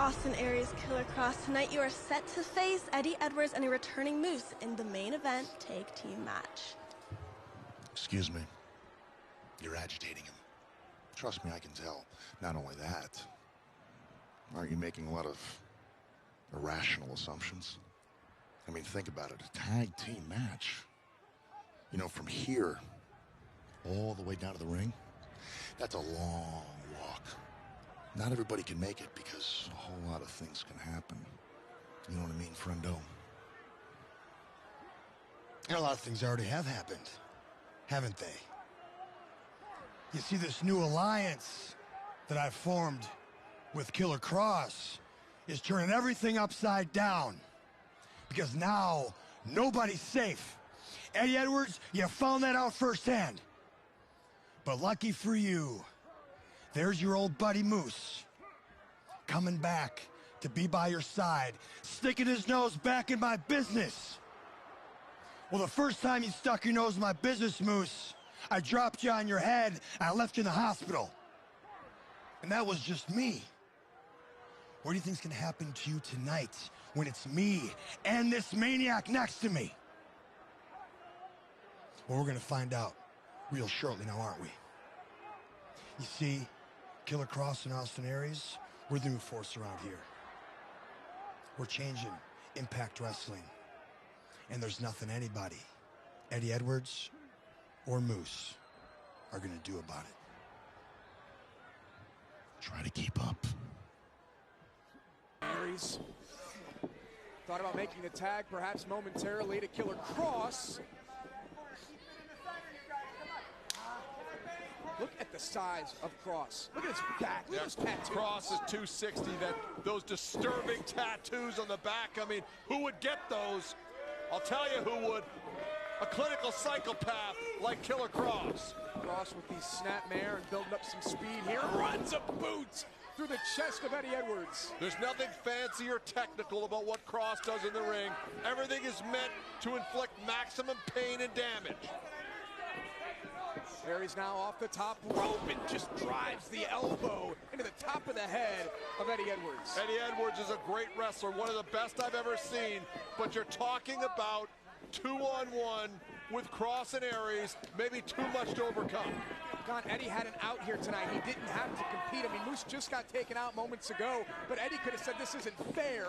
Austin Aries, Killer Kross. Tonight you are set to face Eddie Edwards and a returning Moose in the main event tag team match. Excuse me. You're agitating him. Trust me, I can tell. Not only that, aren't you making a lot of irrational assumptions? I mean, think about it. A tag team match. You know, from here all the way down to the ring, that's a long walk. Not everybody can make it because a whole lot of things can happen. You know what I mean, friendo? And a lot of things already have happened, haven't they? You see, this new alliance that I've formed with Killer Kross is turning everything upside down. Because now, nobody's safe. Eddie Edwards, you found that out firsthand. But lucky for you, there's your old buddy Moose, coming back to be by your side, sticking his nose back in my business. Well, the first time you stuck your nose in my business, Moose, I dropped you on your head and I left you in the hospital. And that was just me. What do you think's gonna happen to you tonight when it's me and this maniac next to me? Well, we're gonna find out real shortly now, aren't we? You see, Killer Kross and Austin Aries, we're the new force around here. We're changing Impact Wrestling. And there's nothing anybody, Eddie Edwards or Moose, are gonna do about it. Try to keep up. Aries thought about making the tag perhaps momentarily to Killer Kross. Look at the size of Kross. Look at his back. Look at his tattoos. Kross is 260. Those disturbing tattoos on the back. I mean, who would get those? I'll tell you who would. A clinical psychopath like Killer Kross. Kross with the snapmare and building up some speed here. Runs a boot through the chest of Eddie Edwards. There's nothing fancy or technical about what Kross does in the ring. Everything is meant to inflict maximum pain and damage. Aries now off the top rope and just drives the elbow into the top of the head of Eddie Edwards. Eddie Edwards is a great wrestler, one of the best I've ever seen, but you're talking about 2-on-1 with Kross and Aries, maybe too much to overcome. God, Eddie had an out here tonight. He didn't have to compete. I mean, Moose just got taken out moments ago, but Eddie could have said this isn't fair.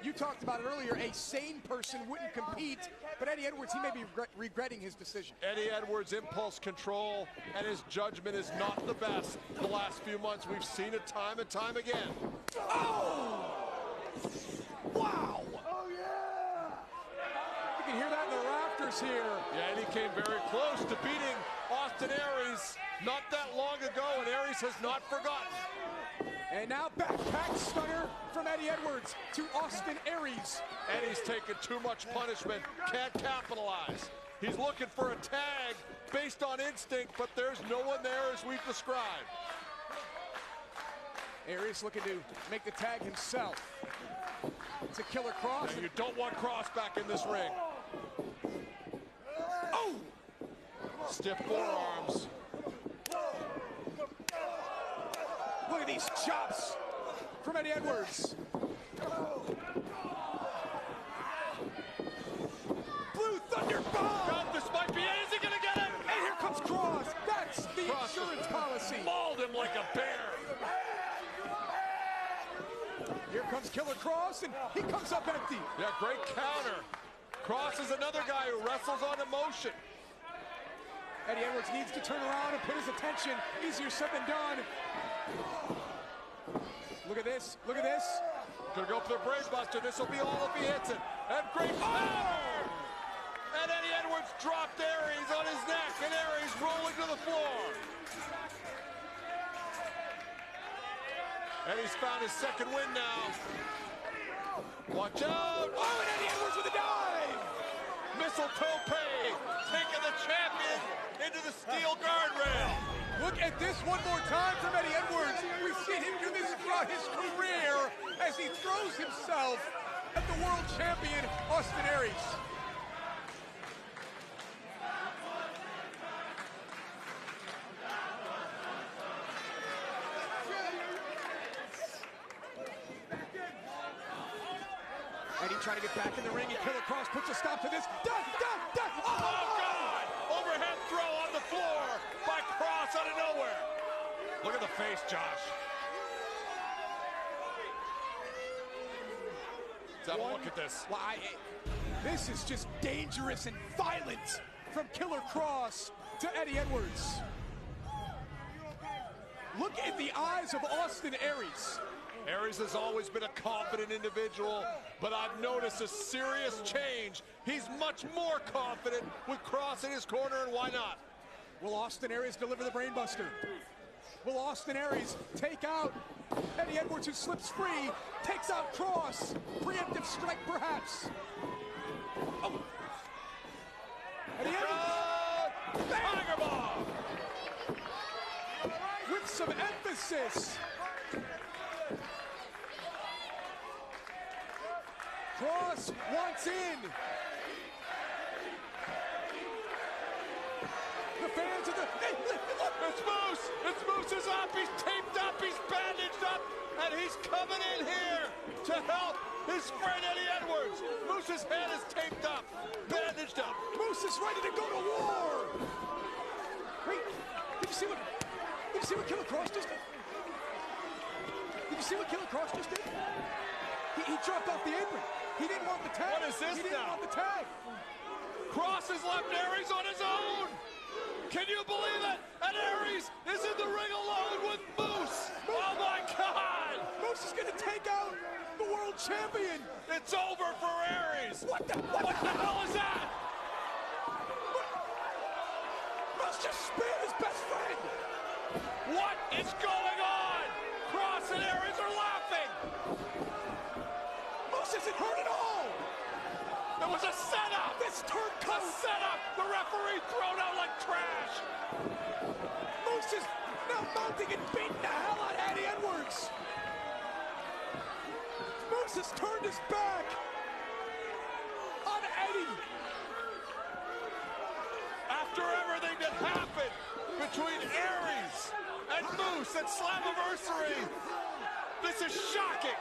You talked about it earlier, a sane person wouldn't compete, but Eddie Edwards, he may be regretting his decision. Eddie Edwards' impulse control and his judgment is not the best. The last few months, we've seen it time and time again. Oh! Wow! Oh, yeah! You can hear that in the rafters here. Yeah, and he came very close to beating Austin Aries not that long ago, and Aries has not forgotten. And now backpack stunner from Eddie Edwards to Austin Aries. Eddie's taken too much punishment, can't capitalize. He's looking for a tag based on instinct, but there's no one there as we've described. Aries looking to make the tag himself. It's a Killer Kross. Now you don't want Kross back in this ring. Oh! Stiff forearms. Look at these chops from Eddie Edwards. Blue Thunder Bomb! God, this might be it. Is he gonna get him? And here comes Kross. That's the insurance policy. Mauled him like a bear. Here comes Killer Kross, and he comes up empty. Yeah, great counter. Kross is another guy who wrestles on emotion. Eddie Edwards needs to turn around and put his attention. Easier said than done. Look at this. Look at this. Gonna go for the Brave Buster. This will be all if he hits it. And great power! And Eddie Edwards dropped Aries on his neck, and Aries rolling to the floor. Eddie's found his second win now. Watch out! Oh, and Eddie Edwards with a dive! Mistletoe Pay, taking the champion into the steel guardrail. Look at this one more time from Eddie Edwards. We've seen him do this throughout his career as he throws himself at the world champion, Austin Aries. Eddie trying to get back in the ring, and Killer Kross puts a stop to this. Done! Oh, God! Overhead throw on the floor by Kross out of nowhere. Look at the face, Josh. Let's have a look at this. Well, this is just dangerous and violent from Killer Kross to Eddie Edwards. Look in the eyes of Austin Aries. Aries has always been a confident individual, but I've noticed a serious change. He's much more confident with Kross in his corner, and why not? Will Austin Aries deliver the brainbuster? Will Austin Aries take out Eddie Edwards, who slips free, takes out Kross? Preemptive strike, perhaps. Oh. Eddie Edwards. Tiger Bomb! With some emphasis. Kross wants in. The fans of the... Hey, look! It's Moose! It's Moose is up! He's taped up! He's bandaged up! And he's coming in here to help his friend Eddie Edwards! Moose's head is taped up, bandaged up. Moose is ready to go to war! Wait, did you see what Killer Kross just did? Did you see what Killer Kross just did? He dropped off the apron. He didn't want the tag. What is this He didn't now? want the tag. Kross has left Aries on his own! Can you believe it? And Aries is in the ring alone with Moose! Oh my God! Moose is gonna take out the world champion! It's over for Aries! What the hell is that? Moose just spared his best friend! What is going on? Kross and Aries are laughing! Moose isn't hurt at all! It was a setup! This turncoat! A setup! The referee thrown out like trash! Moose is now mounting and beating the hell out of Eddie Edwards! Moose has turned his back on Eddie! After everything that happened between Aries and Moose at Slammiversary, this is shocking!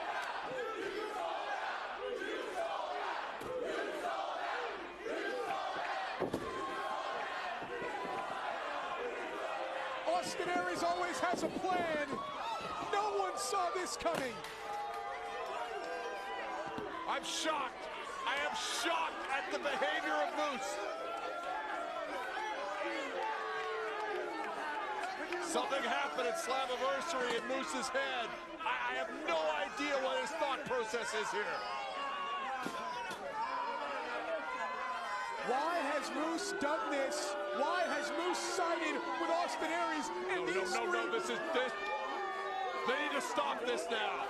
Austin Aries always has a plan. No one saw this coming. I'm shocked. I am shocked at the behavior of Moose. Something happened at Slammiversary in Moose's head. I have no idea what his thought process is here. Why has Moose done this? Why has Moose sided with Austin Aries? And No, this. They need to stop this now.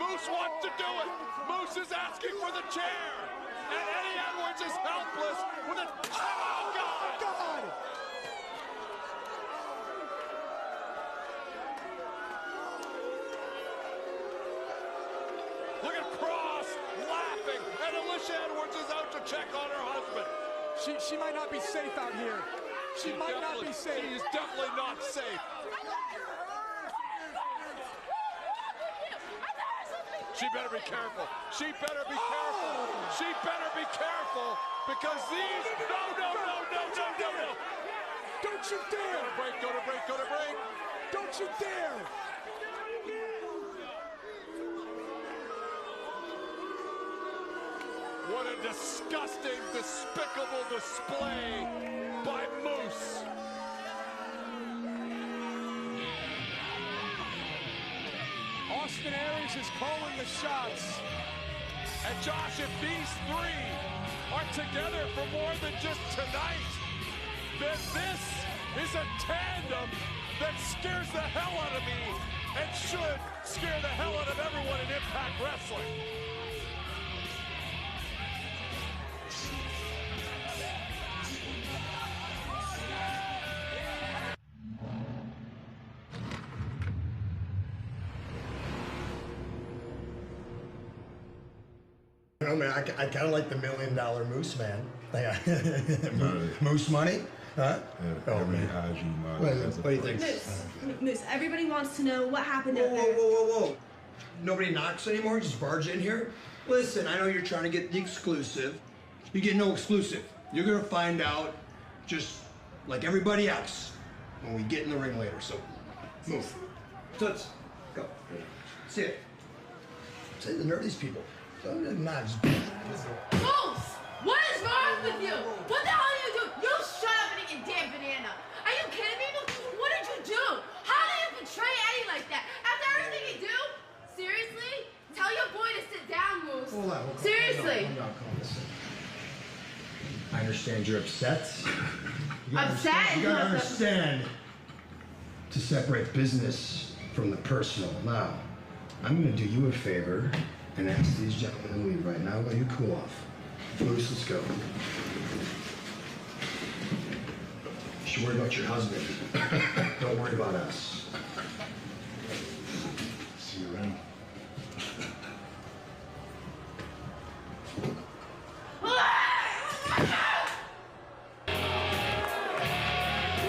Moose wants to do it. Moose is asking for the chair. And Eddie Edwards is helpless with a... Oh, God! God! Look at Kross laughing, and Alicia Edwards is out to check on her husband. She might not be safe out here. She might not be safe. She is definitely not safe. She better be careful. She better be careful. She better be careful because these... No. Don't you dare. Go to break. Don't you dare. What a disgusting, despicable display by Moose. Austin Aries is calling the shots. And Josh, if these three are together for more than just tonight, then this is a tandem that scares the hell out of me and should scare the hell out of everyone in Impact Wrestling. I mean, I kind of like the $1 Million Moose Man. Moose money? Huh? Yeah, everybody hires you. What do you think? Moose, everybody wants to know what happened out there. Whoa. Nobody knocks anymore, just barge in here. Listen, I know you're trying to get the exclusive. You get no exclusive. You're gonna find out just like everybody else when we get in the ring later, so move. Toots, go. See it. Say the nerve of these people. Not just... Moose! What is wrong with you? What the hell are you doing? You shut up and eat your damn banana. Are you kidding me? What did you do? How did you betray Eddie like that? After everything you do? Seriously? Tell your boy to sit down, Moose. Hold on. Seriously. Hold on, listen. I understand you're upset. Upset? You gotta understand to separate business from the personal. Now, I'm gonna do you a favor and ask these gentlemen to leave right now while you cool off. Moose, let's go. You should worry about your husband. Don't worry about us. See you around.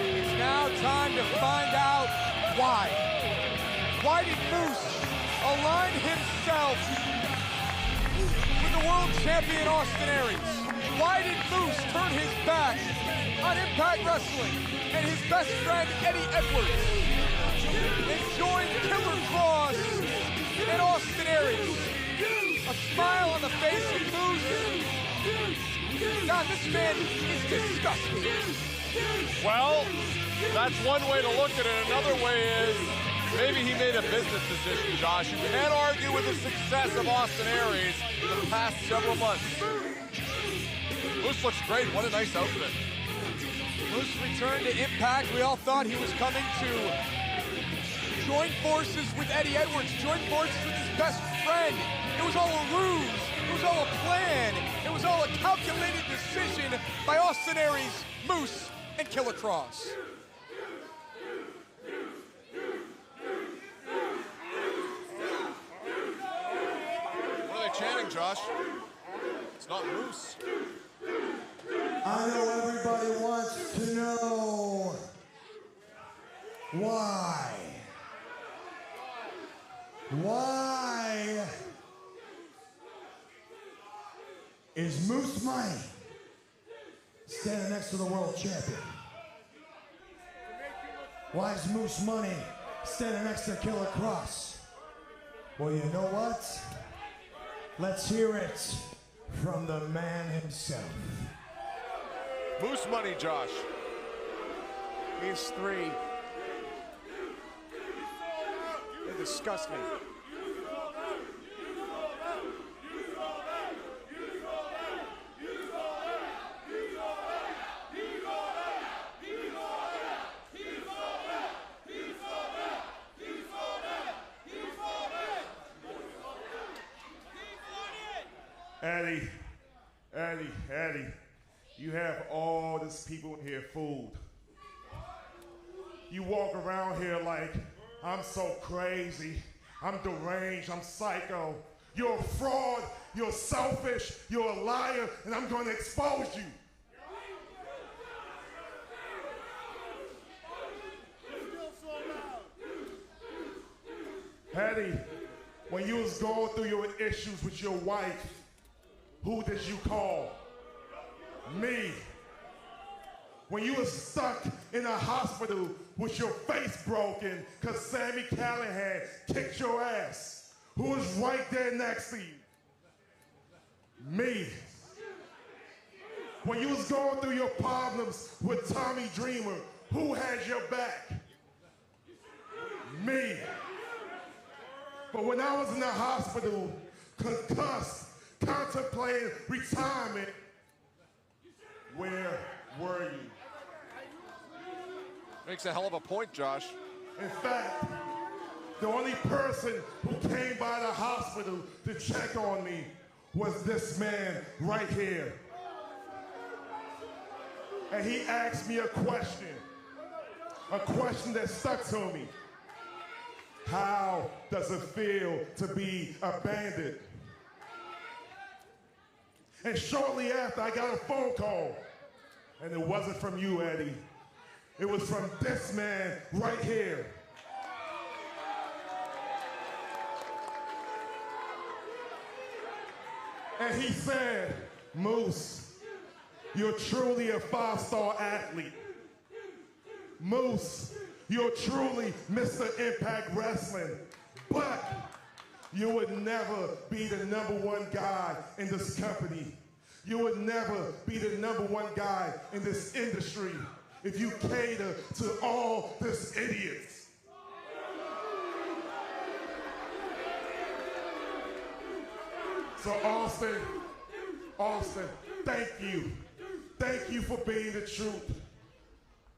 It's now time to find out why. Why did Moose align himself with the world champion Austin Aries? Why did Moose turn his back on Impact Wrestling and his best friend Eddie Edwards and join Killer Kross and Austin Aries? A smile on the face of Moose. God, this man is disgusting. Well, that's one way to look at it. Another way is maybe he made a business decision, Josh. You can't argue with the success of Austin Aries the past several months. Moose looks great. What a nice outfit. Moose returned to Impact. We all thought he was coming to join forces with Eddie Edwards, join forces with his best friend. It was all a ruse. It was all a plan. It was all a calculated decision by Austin Aries, Moose, and Killer Kross. What are they chanting, Josh? It's not Moose. I know everybody wants to know why. Why is Moose Money standing next to the world champion? Why is Moose Money standing next to Killer Kross? Well, you know what? Let's hear it from the man himself. Moose Money, Josh. These three. They disgust me. Eddie, you have all these people in here fooled. You walk around here like, I'm so crazy, I'm deranged, I'm psycho. You're a fraud, you're selfish, you're a liar, and I'm going to expose you. Eddie, when you was going through your issues with your wife, who did you call? Me. When you was stuck in a hospital with your face broken because Sammy Callahan kicked your ass, who was right there next to you? Me. When you was going through your problems with Tommy Dreamer, who had your back? Me. But when I was in the hospital, concussed, contemplating retirement, where were you? Makes a hell of a point, Josh. In fact, the only person who came by the hospital to check on me was this man right here. And he asked me a question that stuck to me. How does it feel to be abandoned? And shortly after, I got a phone call. And it wasn't from you, Eddie. It was from this man right here. And he said, Moose, you're truly a 5-star athlete. Moose, you're truly Mr. Impact Wrestling. But you would never be the #1 guy in this company. You would never be the #1 guy in this industry if you cater to all this idiots. So Austin, thank you. Thank you for being the truth.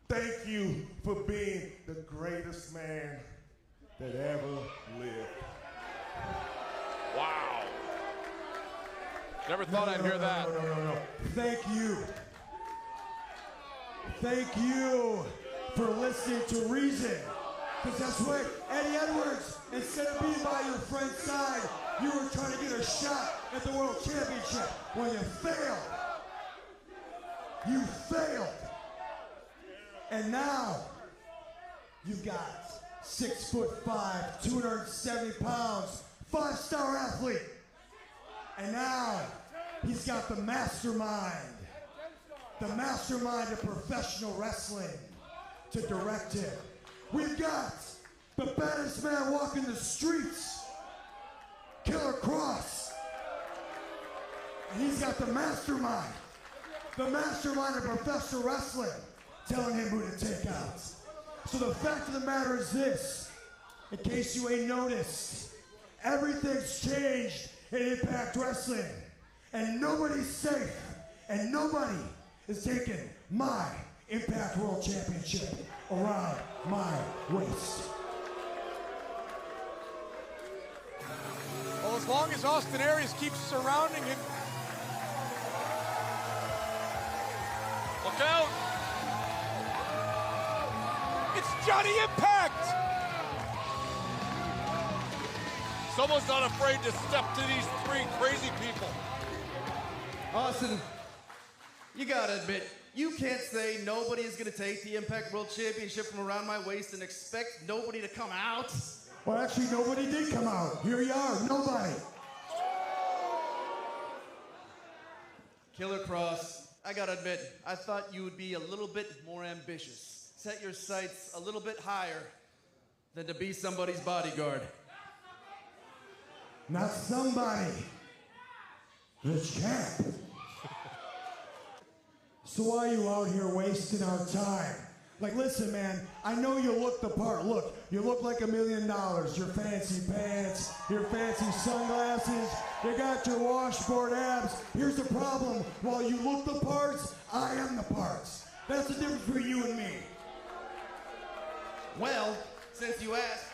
Thank you for being the greatest man that ever lived. Wow. Never thought I'd hear that. No. Thank you. Thank you for listening to reason. Because that's right, Eddie Edwards, instead of being by your friend's side, you were trying to get a shot at the World Championship. Well, you failed. You failed. And now, you've got 6'5", 270 pounds, 5-star athlete. And now, he's got the mastermind of professional wrestling to direct him. We've got the baddest man walking the streets, Killer Kross. And he's got the mastermind of professional wrestling, telling him who to take out. So the fact of the matter is this, in case you ain't noticed, everything's changed in Impact Wrestling, and nobody's safe, and nobody is taking my Impact World Championship around my waist. Well, as long as Austin Aries keeps surrounding him. Look out! It's Johnny Impact! Someone's not afraid to step to these 3 crazy people. Austin, you gotta admit, you can't say nobody is gonna take the Impact World Championship from around my waist and expect nobody to come out. Well, actually, nobody did come out. Here you are, nobody. Killer Kross, I gotta admit, I thought you would be a little bit more ambitious. Set your sights a little bit higher than to be somebody's bodyguard. Not somebody. The champ. So why are you out here wasting our time? Like, listen, man, I know you look the part. Look, you look like $1 million. Your fancy pants, your fancy sunglasses, you got your washboard abs. Here's the problem. While you look the parts, I am the parts. That's the difference between you and me. Well, since you asked,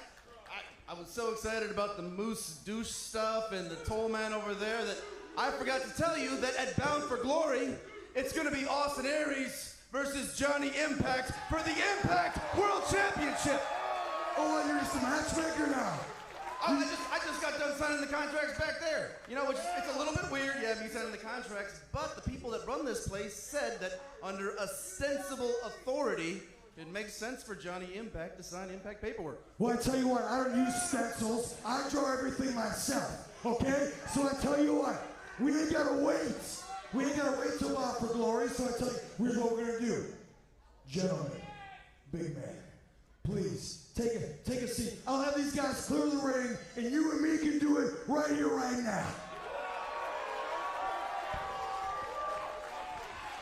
I was so excited about the Moose douche stuff and the toll man over there that I forgot to tell you that at Bound for Glory, it's gonna be Austin Aries versus Johnny Impact for the Impact World Championship. Oh, you're just a matchmaker now. I just got done signing the contracts back there. You know, it's a little bit weird, yeah, me signing the contracts, but the people that run this place said that under ostensible authority, it makes sense for Johnny Impact to sign Impact paperwork. Well, I tell you what, I don't use stencils. I draw everything myself, okay? So I tell you what, we ain't gotta wait. We ain't gotta wait till Bound for Glory, so I tell you, here's what we're gonna do. Gentlemen, big man, please, take a seat. I'll have these guys clear the ring, and you and me can do it right here, right now.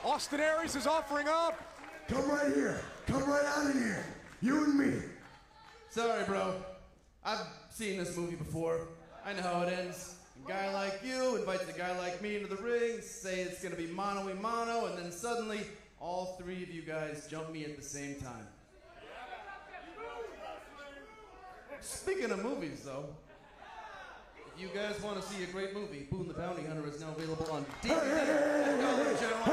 Austin Aries is offering up. Come right here. Come right out of here. You and me. Sorry, bro. I've seen this movie before. I know how it ends. A guy like you invites a guy like me into the ring, say it's gonna be mano-y-mano, and then suddenly, all 3 of you guys jump me at the same time. Speaking of movies, though, if you guys want to see a great movie, Boone the Bounty Hunter is now available on DVD. Dollar General,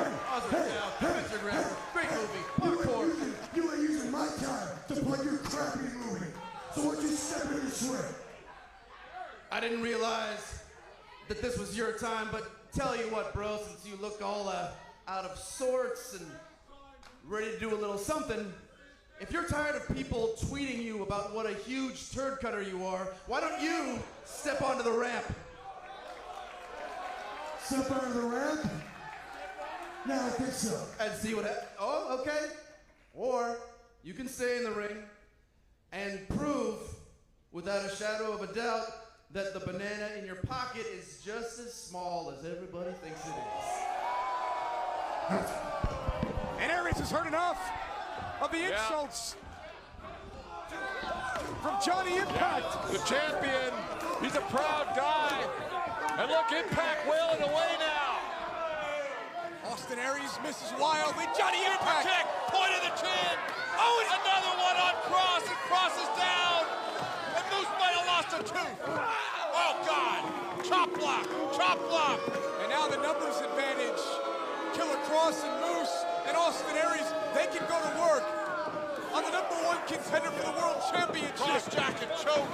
Instagram. Great movie, hardcore. You ain't using my time to play your crappy movie. So why don't you step in this ring? I didn't realize that this was your time, but tell you what, bro, since you look all out of sorts and ready to do a little something, if you're tired of people tweeting you about what a huge turd cutter you are, why don't you step onto the ramp? Step under the ramp? No, I think so. And see what happens. Oh, okay. Or you can stay in the ring and prove, without a shadow of a doubt, that the banana in your pocket is just as small as everybody thinks it is. And Aries has heard enough of the insults from Johnny Impact. The champion, he's a proud guy. And look, Impact wailing away now. Austin Aries misses wildly. Johnny Impact. Kick, point of the chin. Oh, and another one on Kross, and Kross is down. And Moose might have lost a tooth. Oh, God. Chop block, chop block. And now the numbers advantage. Killer Kross and Moose and Austin Aries, they can go to work on the #1 contender for the World Championship. Cross jacket choke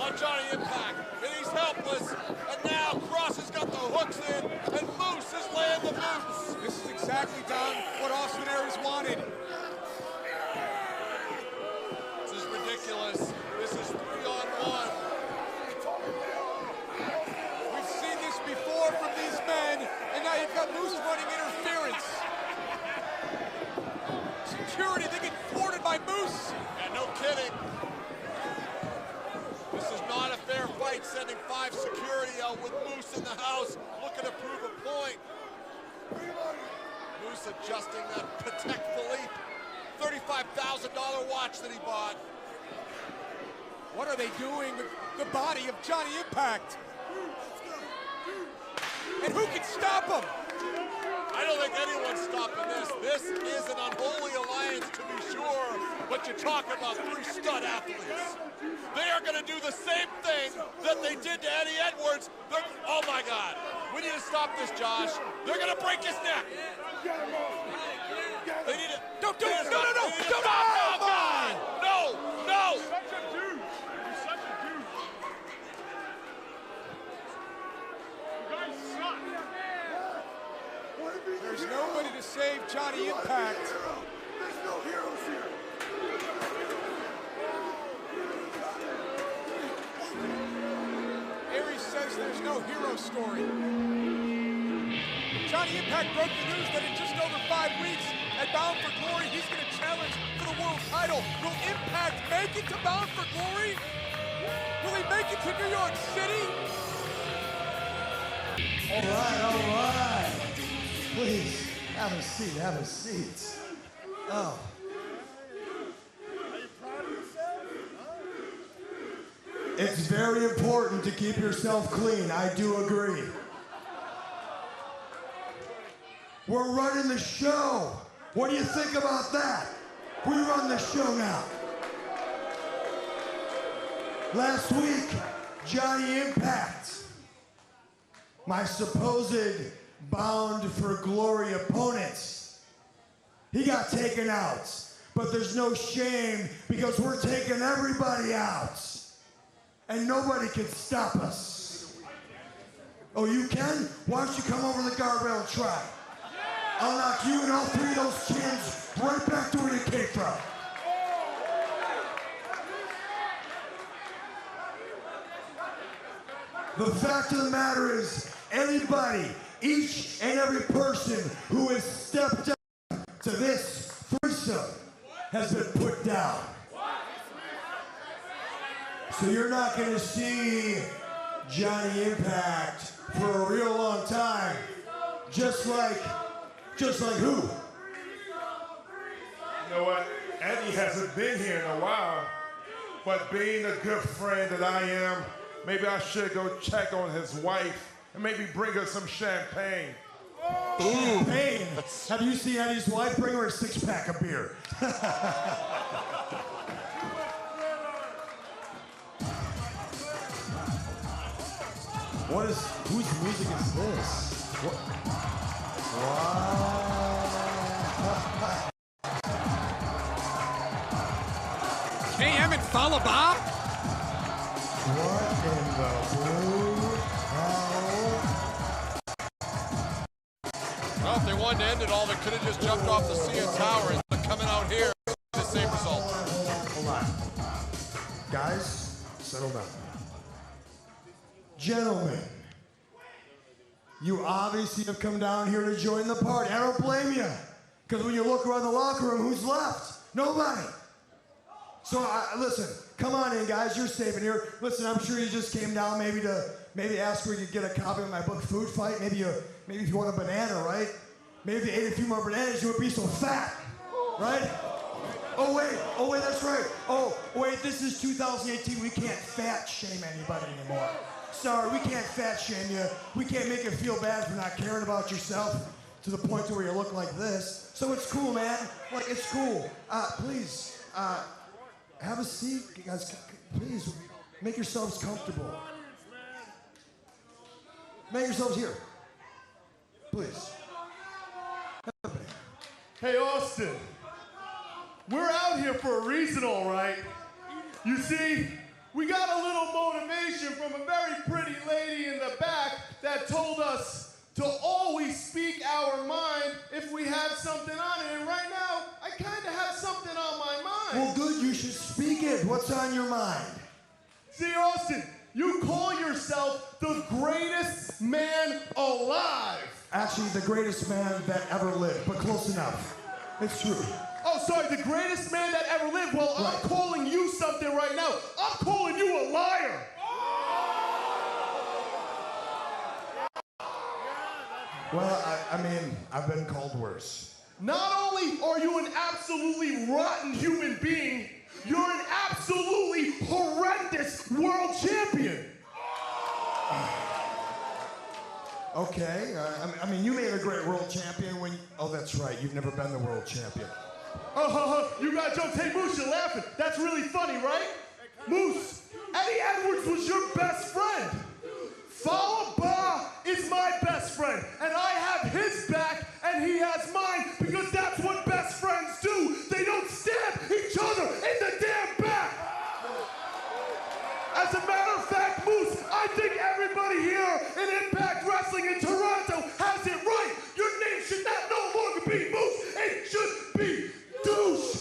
on Johnny Impact. And he's helpless. And now Kross has got the hooks in, and Moose is laying the boots. This is exactly, Don, what Austin Aries wanted. This is ridiculous. This is 3-on-1. We've seen this before from these men, and now you've got Moose running interference. Security, they get thwarted by Moose. Yeah, no kidding. This is not a fair fight, sending 5 security out with Moose in the house, looking to prove a point. Moose adjusting that Patek Philippe $35,000 watch that he bought. What are they doing with the body of Johnny Impact? And who can stop him? I don't think anyone's stopping this. This is an unholy alliance, to be sure, but you're talking about 3 stud athletes. They are going to do the same thing that they did to Eddie Edwards. Oh my God. We need to stop this, Josh. They're going to break his neck. They need to. Don't do it. No. Don't. Oh, God. No. You're such a dude. You're such a dude. You guys suck. There's nobody to save Johnny Impact. There's no heroes here. Aries says there's no hero story. Johnny Impact broke the news that in just over 5 weeks at Bound for Glory, he's going to challenge for the world title. Will Impact make it to Bound for Glory? Will he make it to New York City? All right. Please, have a seat. Oh. It's very important to keep yourself clean, I do agree. We're running the show. What do you think about that? We run the show now. Last week, Johnny Impact, my supposed Bound for Glory opponents, he got taken out. But there's no shame because we're taking everybody out. And nobody can stop us. Oh, you can? Why don't you come over the guardrail and try? I'll knock you and all 3 of those chins right back to where you came from. The fact of the matter is, anybody, each and every person who has stepped up to this threesome has been put down. So you're not going to see Johnny Impact for a real long time. Just like who? You know what? Eddie hasn't been here in a while, but being a good friend that I am, maybe I should go check on his wife and maybe bring her some champagne. Champagne? Have you seen Eddie's wife? Bring her a 6-pack of beer. Whose music is this? What? Wow. KM and Follow Bob? What in the blue hell? Well, if they wanted to end it all, they could have just jumped off the CN Tower and coming out here the same result. Hold on. Guys, settle down. Gentlemen, You obviously have come down here to join the party. I don't blame you. Because when you look around the locker room, who's left? Nobody. So listen, come on in, guys. You're safe in here. Listen, I'm sure you just came down maybe ask where you could get a copy of my book, Food Fight. Maybe if you want a banana, right? Maybe if you ate a few more bananas, you wouldn't be so fat, right? Oh wait, that's right. Oh wait, this is 2018. We can't fat shame anybody anymore. Sorry, we can't fat shame you. We can't make you feel bad for not caring about yourself to the point to where you look like this. So it's cool, man. Like, it's cool. Please, have a seat. You guys, please, make yourselves comfortable. Make yourselves here. Please. Hey, Austin. We're out here for a reason, all right? You see, we got a little motivation from a very pretty lady in the back that told us to always speak our mind if we have something on it. And right now, I kind of have something on my mind. Well, good, you should speak it. What's on your mind? See, Austin, you call yourself the greatest man alive. Actually, the greatest man that ever lived, but close enough. It's true. Oh, sorry, the greatest man that ever lived. Well, right. I'm calling you something right now. I'm calling you a liar. Well, I mean, I've been called worse. Not only are you an absolutely rotten human being, you're an absolutely horrendous world champion. Okay, I mean, you made a great world champion when... Oh, that's right, you've never been the world champion. You got jokes. Hey, Moose, you're laughing. That's really funny, right? Moose, Eddie Edwards was your best friend. Falaba is my best friend, and I have his back, and he has mine, because that's what best friends do. They don't stab each other in the damn back. As a matter of fact, Moose, I think everybody here in Impact Wrestling in Toronto has it right. Your name should not no longer be Moose. It should be Douche.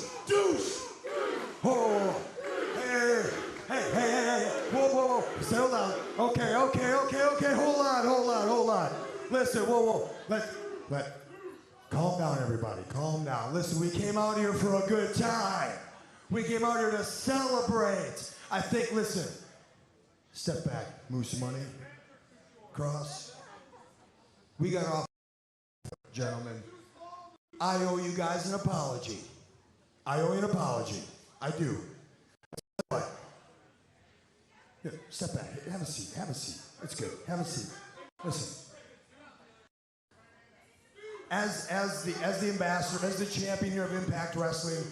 Oh, hey, whoa, settle down. Okay, hold on. Listen, whoa, calm down, everybody, calm down. Listen, we came out here for a good time. We came out here to celebrate. I think, listen, step back, Moose Money, Kross. We got off, gentlemen. I owe you guys an apology. I do. What? Here, step back. Have a seat. It's good. Have a seat. Listen. As the ambassador, as the champion here of Impact Wrestling,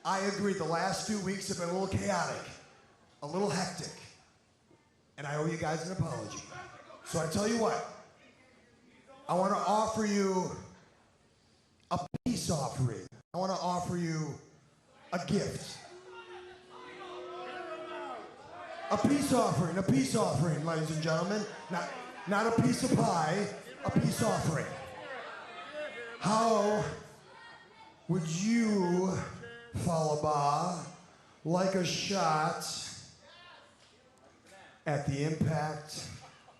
I agree. The last 2 weeks have been a little chaotic, a little hectic, and I owe you guys an apology. So I tell you what. I want to offer you a peace offering. I want to offer you a gift. A peace offering, ladies and gentlemen. Not a piece of pie, a peace offering. How would you, Falaba, like a shot at the Impact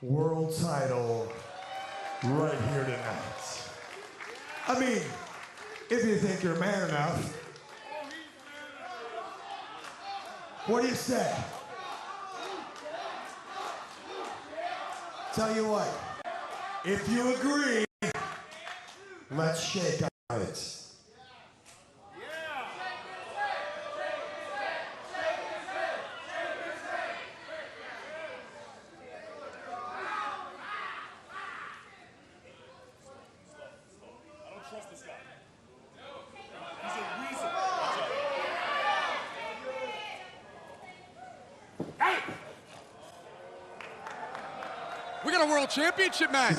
World title right here tonight? I mean, if you think you're man enough. What do you say? Tell you what, if you agree, let's shake on it. We got a world championship match.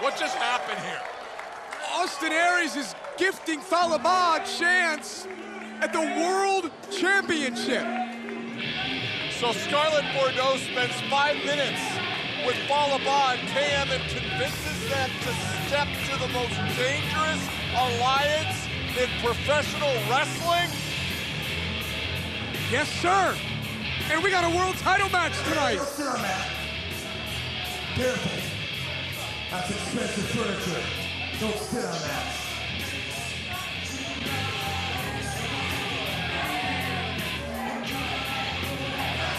What just happened here? Austin Aries is gifting Falaba a chance at the world championship. So Scarlett Bordeaux spends 5 minutes with Falaba and KM and convinces them to step to the most dangerous alliance in professional wrestling? Yes, sir. And we got a world title match tonight. Careful. That's expensive furniture. Don't sit on that.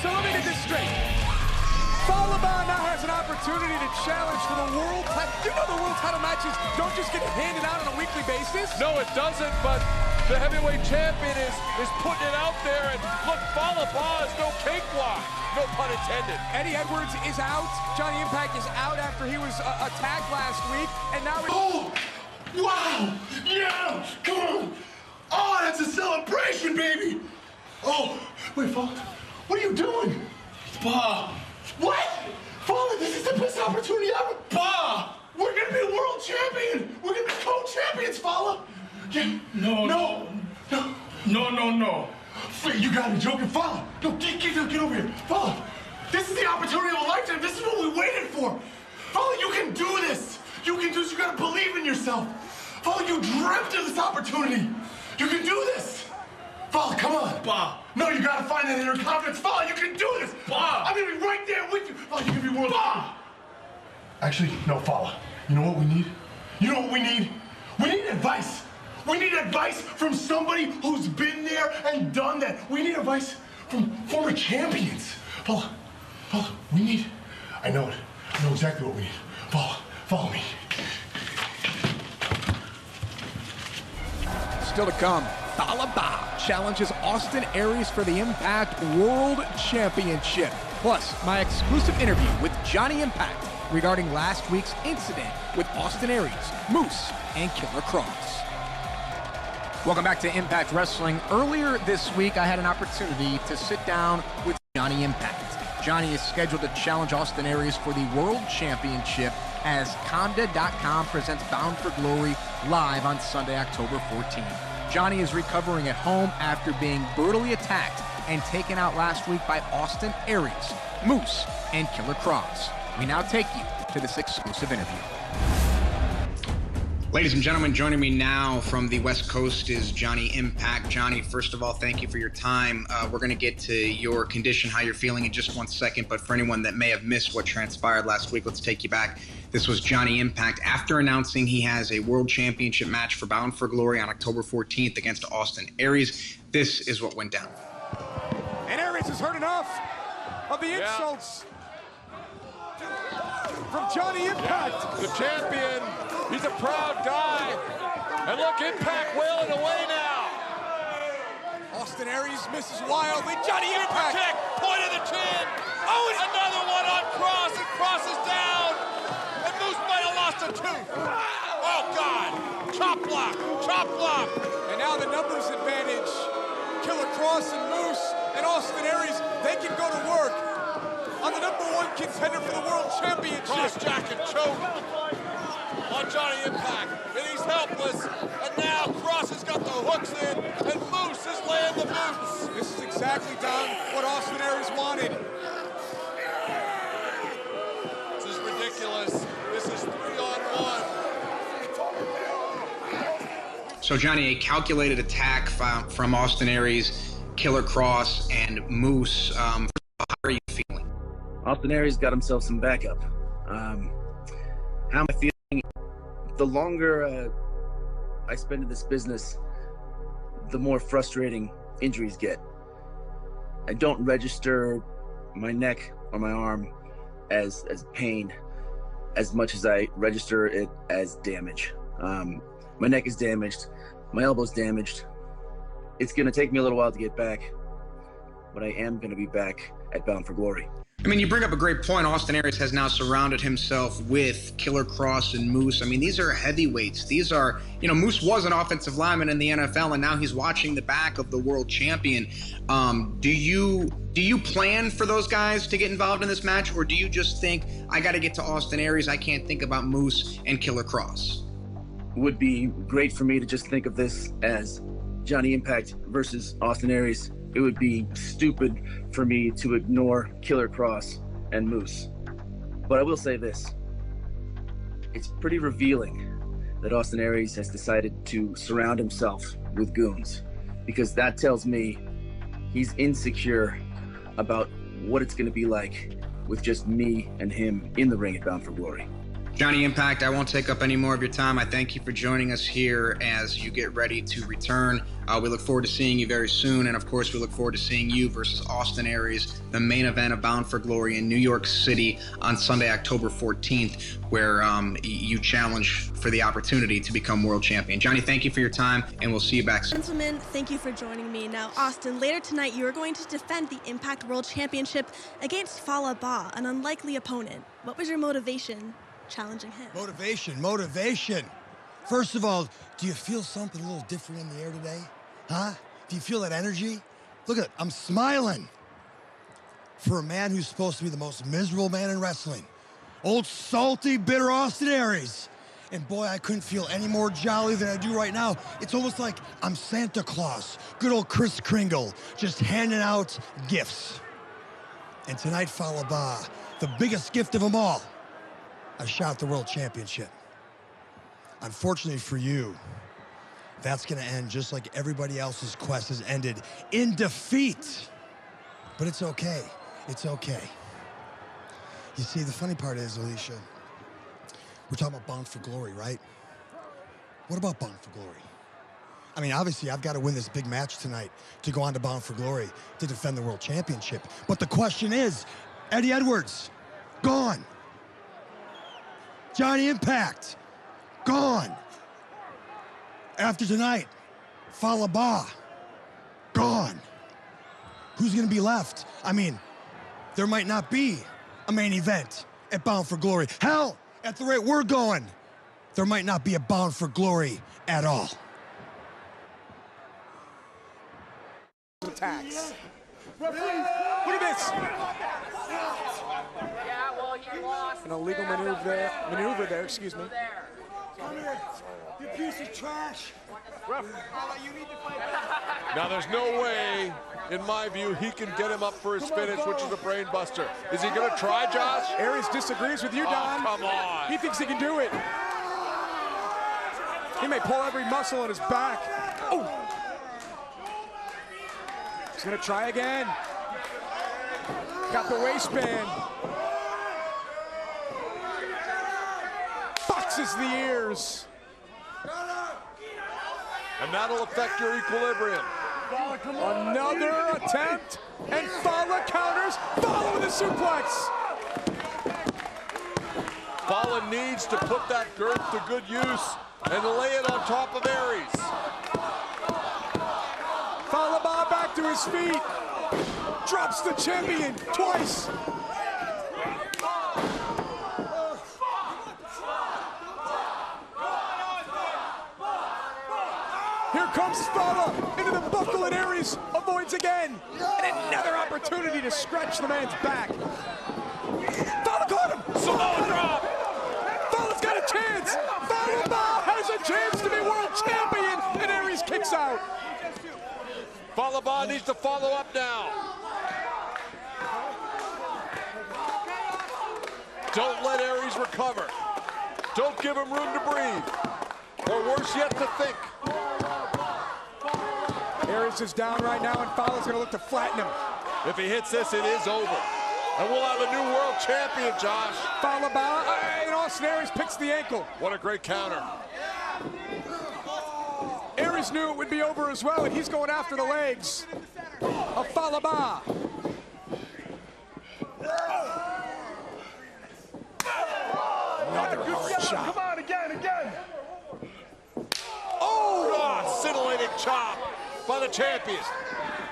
So let me get this straight. Falaba now has an opportunity to challenge for the world title. You know the world title matches don't just get handed out on a weekly basis. No, it doesn't, but the heavyweight champion is putting it out there, and look, Falaba is no cakewalk. No pun intended. Eddie Edwards is out. Johnny Impact is out after he was attacked last week, and now Oh! Wow! Yeah! Come on! Oh, that's a celebration, baby! Oh, wait, Fallen, what are you doing? Bah! What? Fallen, this is the best opportunity ever! Bah! We're gonna be world champion! We're gonna be co-champions, Fallen! Yeah. No. You gotta be joking, Fallen! No, get over here! Fallen! This is the opportunity of a lifetime! This is what we waited for! Fallen, you can do this! You can do this! You gotta believe in yourself! Fallen, you dreamt of this opportunity! You can do this! Fallen, come on! Bah! No, you gotta find that inner confidence! Fallen, you can do this! Bah! I'm gonna be right there with you! Fallen, you can be world champion! Actually, no, Fallen. You know what we need? You know what we need? We need advice! We need advice from somebody who's been there and done that. We need advice from former champions. Follow, we need, I know it. I know exactly what we need. Follow me. still to come. Falaba challenges Austin Aries for the Impact World Championship. Plus, my exclusive interview with Johnny Impact regarding last week's incident with Austin Aries, Moose, and Killer Kross. Welcome back to Impact Wrestling. Earlier this week, I had an opportunity to sit down with Johnny Impact. Johnny is scheduled to challenge Austin Aries for the World Championship as Conda.com presents Bound for Glory live on Sunday, October 14th. Johnny is recovering at home after being brutally attacked and taken out last week by Austin Aries, Moose, and Killer Kross. We now take you to this exclusive interview. Ladies and gentlemen, joining me now from the West Coast is Johnny Impact. Johnny, first of all, thank you for your time. We're going to get to your condition, how you're feeling in just 1 second, but for anyone that may have missed what transpired last week, let's take you back. This was Johnny Impact after announcing he has a World Championship match for Bound for Glory on October 14th against Austin Aries. This is what went down. And Aries has heard enough of the insults from Johnny Impact. The champion, he's a proud guy. And look, Impact wailing away now. Austin Aries misses wildly. Johnny Impact. Kick, point of the chin. Oh, and another one on Kross, and Kross is down. And Moose might have lost a tooth. Oh, God. Chop block, chop block. And now the numbers advantage. Killer Kross and Moose and Austin Aries, they can go to work on the #1 contender for the World Championship. Kross jack and choke on Johnny Impact, and he's helpless. And now Kross has got the hooks in, and Moose is laying the boots. This is exactly, Don, what Austin Aries wanted. This is ridiculous. This is 3-on-1. So, Johnny, a calculated attack from Austin Aries, Killer Kross, and Moose. How are you feeling? Austin Aries got himself some backup. How am I feeling? The longer I spend in this business, the more frustrating injuries get. I don't register my neck or my arm as pain as much as I register it as damage. My neck is damaged, my elbow's damaged. It's gonna take me a little while to get back, but I am gonna be back at Bound for Glory. I mean, you bring up a great point. Austin Aries has now surrounded himself with Killer Kross and Moose. I mean, these are heavyweights. These are, Moose was an offensive lineman in the NFL, and now he's watching the back of the world champion. Do you plan for those guys to get involved in this match, or do you just think, I got to get to Austin Aries, I can't think about Moose and Killer Kross? It would be great for me to just think of this as Johnny Impact versus Austin Aries. It would be stupid for me to ignore Killer Kross and Moose. But I will say this. It's pretty revealing that Austin Aries has decided to surround himself with goons, because that tells me he's insecure about what it's going to be like with just me and him in the ring at Bound for Glory. Johnny Impact, I won't take up any more of your time. I thank you for joining us here as you get ready to return. We look forward to seeing you very soon. And of course, we look forward to seeing you versus Austin Aries, the main event of Bound for Glory in New York City on Sunday, October 14th, where you challenge for the opportunity to become world champion. Johnny, thank you for your time, and we'll see you back soon. Gentlemen, thank you for joining me. Now, Austin, later tonight, you are going to defend the Impact World Championship against Fallah Bahh, an unlikely opponent. What was your motivation challenging him? Motivation. First of all, do you feel something a little different in the air today? Huh? Do you feel that energy? Look at it, I'm smiling. For a man who's supposed to be the most miserable man in wrestling. Old salty, bitter Austin Aries. And boy, I couldn't feel any more jolly than I do right now. It's almost like I'm Santa Claus, good old Kris Kringle, just handing out gifts. And tonight, Fallah Bahh, the biggest gift of them all, a shot at the World Championship. Unfortunately for you, that's gonna end just like everybody else's quest has ended, in defeat. But it's okay, it's okay. You see, the funny part is, Alicia, we're talking about Bound for Glory, right? What about Bound for Glory? I mean, obviously, I've got to win this big match tonight to go on to Bound for Glory to defend the World Championship. But the question is, Eddie Edwards, gone. Johnny Impact, gone. After tonight, Fallah Bahh, gone. Who's gonna be left? I mean, there might not be a main event at Bound for Glory. Hell, at the rate we're going, there might not be a Bound for Glory at all. Attacks. Look at this. An illegal maneuver there, excuse me. Come here, you piece of trash. Now there's no way, in my view, he can get him up for his finish, which is a brain buster. Is he gonna try, Josh? Aries disagrees with you, Don. Oh, come on. He thinks he can do it. He may pull every muscle on his back. Oh! He's gonna try again. Got the waistband. Boxes the ears. And that'll affect your equilibrium. Another attempt, and Fallah counters. Fallah with a suplex. Fallah needs to put that girth to good use and lay it on top of Aries. Fallah Bahh back to his feet. Drops the champion twice. Here comes Fallah into the buckle, and Aries avoids again. And another opportunity to scratch the man's back. Fallah caught him. Samoa drop. Fallah's got a chance. Fallah Bahh has a chance to be world champion, and Aries kicks out. Fallah Bahh needs to follow up now. Don't let Aries recover. Don't give him room to breathe. Or worse yet, to think. Aries is down right now, and Fallah's gonna look to flatten him. If he hits this, it is over. And we'll have a new world champion, Josh. Fallah Bahh, and Austin Aries picks the ankle. What a great counter. Aries knew it would be over as well, and he's going after the legs of Fallah Bahh. Another hard shot. Come on, again. Oh, scintillating chop by the champion.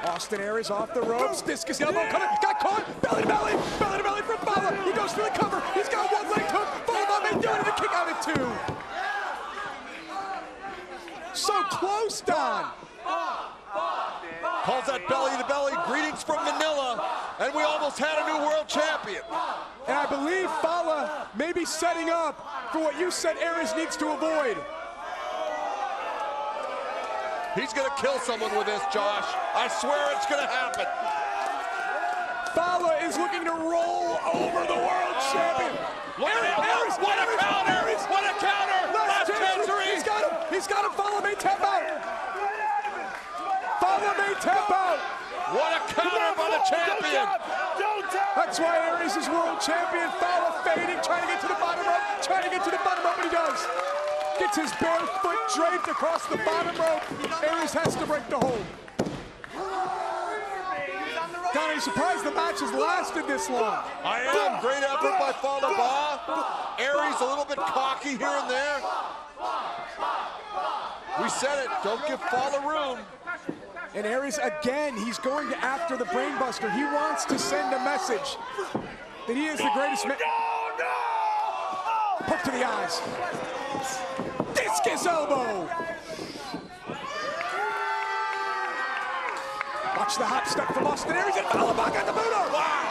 Austin Aries off the ropes. Discus elbow coming. Got caught. Belly to belly. Belly to belly from Fallah. He goes for the cover. He's got one leg hook. Fallah Bahh may do it, and a kick out at two. So close, Don. Calls that belly to belly. Greetings from Manila. And we almost had a new world champion. And I believe Fallah may be setting up for what you said Aries needs to avoid. He's gonna kill someone with this, Josh. I swear it's gonna happen. Fallah is looking to roll over the world champion. Aries, what a counter! What a counter! Last chance. He's got him. Fallah may tap out. Fallah may tap out. What a counter by the champion. Don't tap. That's why Aries is world champion. Fowler fading, trying to get to the bottom rope, but he does. Gets his bare foot draped across the bottom rope. Aries has to break the hold. Donnie, surprised the match has lasted this long. I am. Great effort by Falaba. Aries a little bit cocky here and there. We said it, don't give Fowler room. And Aries, again, he's going after the brainbuster. He wants to send a message that he is the greatest man. Hook to the eyes. Discus elbow. Watch the hop step from Austin Aries, and Falaba got the boot up. Wow.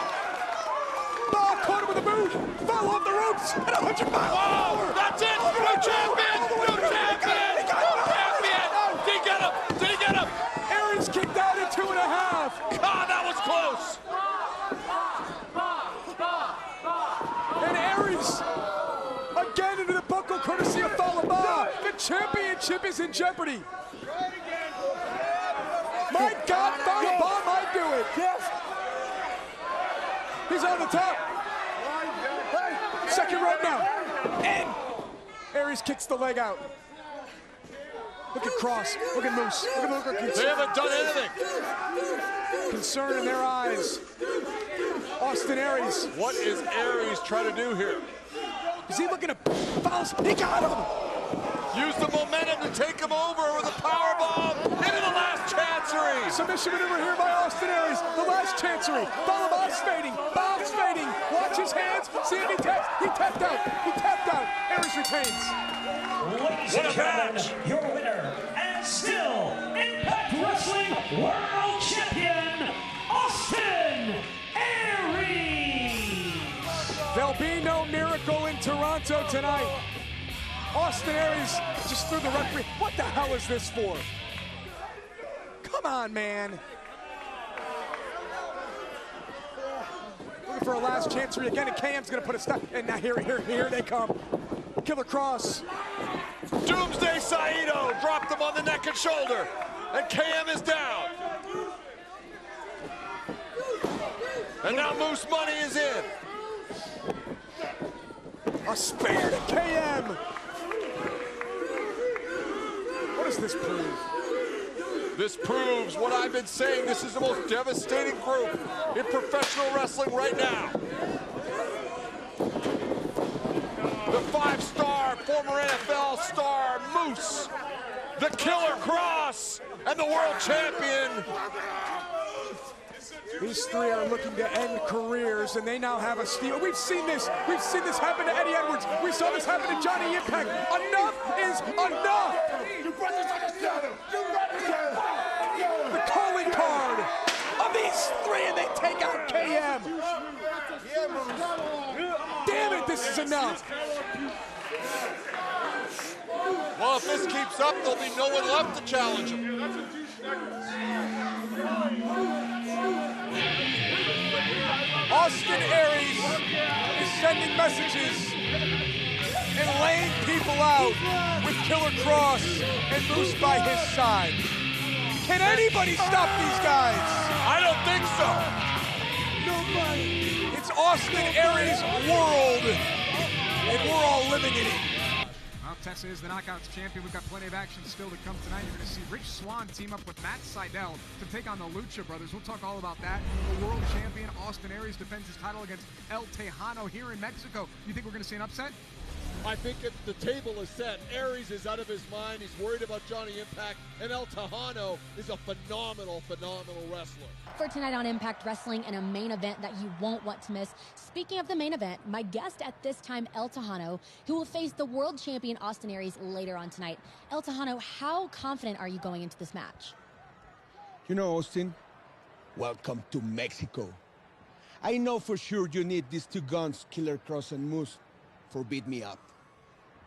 Ball caught him with the boot. Fell off the ropes at 100 miles an hour. That's it. New champion. New champion. New champion. Did he get him? Did he get him? Aries kicked out at 2.5. God, that was close. And Aries again into the buckle, courtesy of Falaba. The championship is in jeopardy. My God, Falaba might do it. He's on the top. Second rope now. And Aries kicks the leg out. Look at Kross. Look at Moose. Look at They haven't done anything. Concern in their eyes. Austin Aries. What is Aries trying to do here? Is he looking to foul? He got him. Use the momentum to take him over with a powerbomb into the last chancery. Submission maneuver here by Austin Aries. The last chancery. Falaba's fading. Bob's fading. Watch his hands. See if he taps. He tapped out. He tapped out. Aries retains. Ladies and gentlemen, your winner and still Impact Wrestling World Champion, Austin Aries. There'll be no miracle in Toronto tonight. Austin Aries just threw the referee. What the hell is this for? Come on, man. Looking for a last chancery again, and KM's gonna put a stop. And now here they come. Killer Kross. Doomsday Saito dropped him on the neck and shoulder, and KM is down. And now Moose Money is in. A spear to KM. What does this prove? This proves what I've been saying. This is the most devastating group in professional wrestling right now. The 5-star former NFL star Moose, the Killer Kross, and the world champion. These three are looking to end careers, and they now have a steal. We've seen this happen to Eddie Edwards. We saw this happen to Johnny Impact. Enough is enough. The calling card of these three, and they take out KM. Damn it, this is enough. Well, if this keeps up, there'll be no one left to challenge him. Austin Aries is sending messages and laying people out with Killer Kross and Moose by his side. Can anybody stop these guys? I don't think so. Nobody. It's Austin Aries' world, and we're all living in it. Well, Tessa is the Knockouts champion. We've got plenty of action still to come tonight. You're going to see Rich Swann team up with Matt Sydal to take on the Lucha Brothers. We'll talk all about that. The world champion, Austin Aries, defends his title against El Tejano here in Mexico. You think we're going to see an upset? I think the table is set. Aries is out of his mind. He's worried about Johnny Impact. And El Tejano is a phenomenal wrestler. For tonight on Impact Wrestling and a main event that you won't want to miss. Speaking of the main event, my guest at this time, El Tejano, who will face the world champion Austin Aries later on tonight. El Tejano, how confident are you going into this match? You know, Austin, welcome to Mexico. I know for sure you need these two guns, Killer Kross and Moose, for beat me up.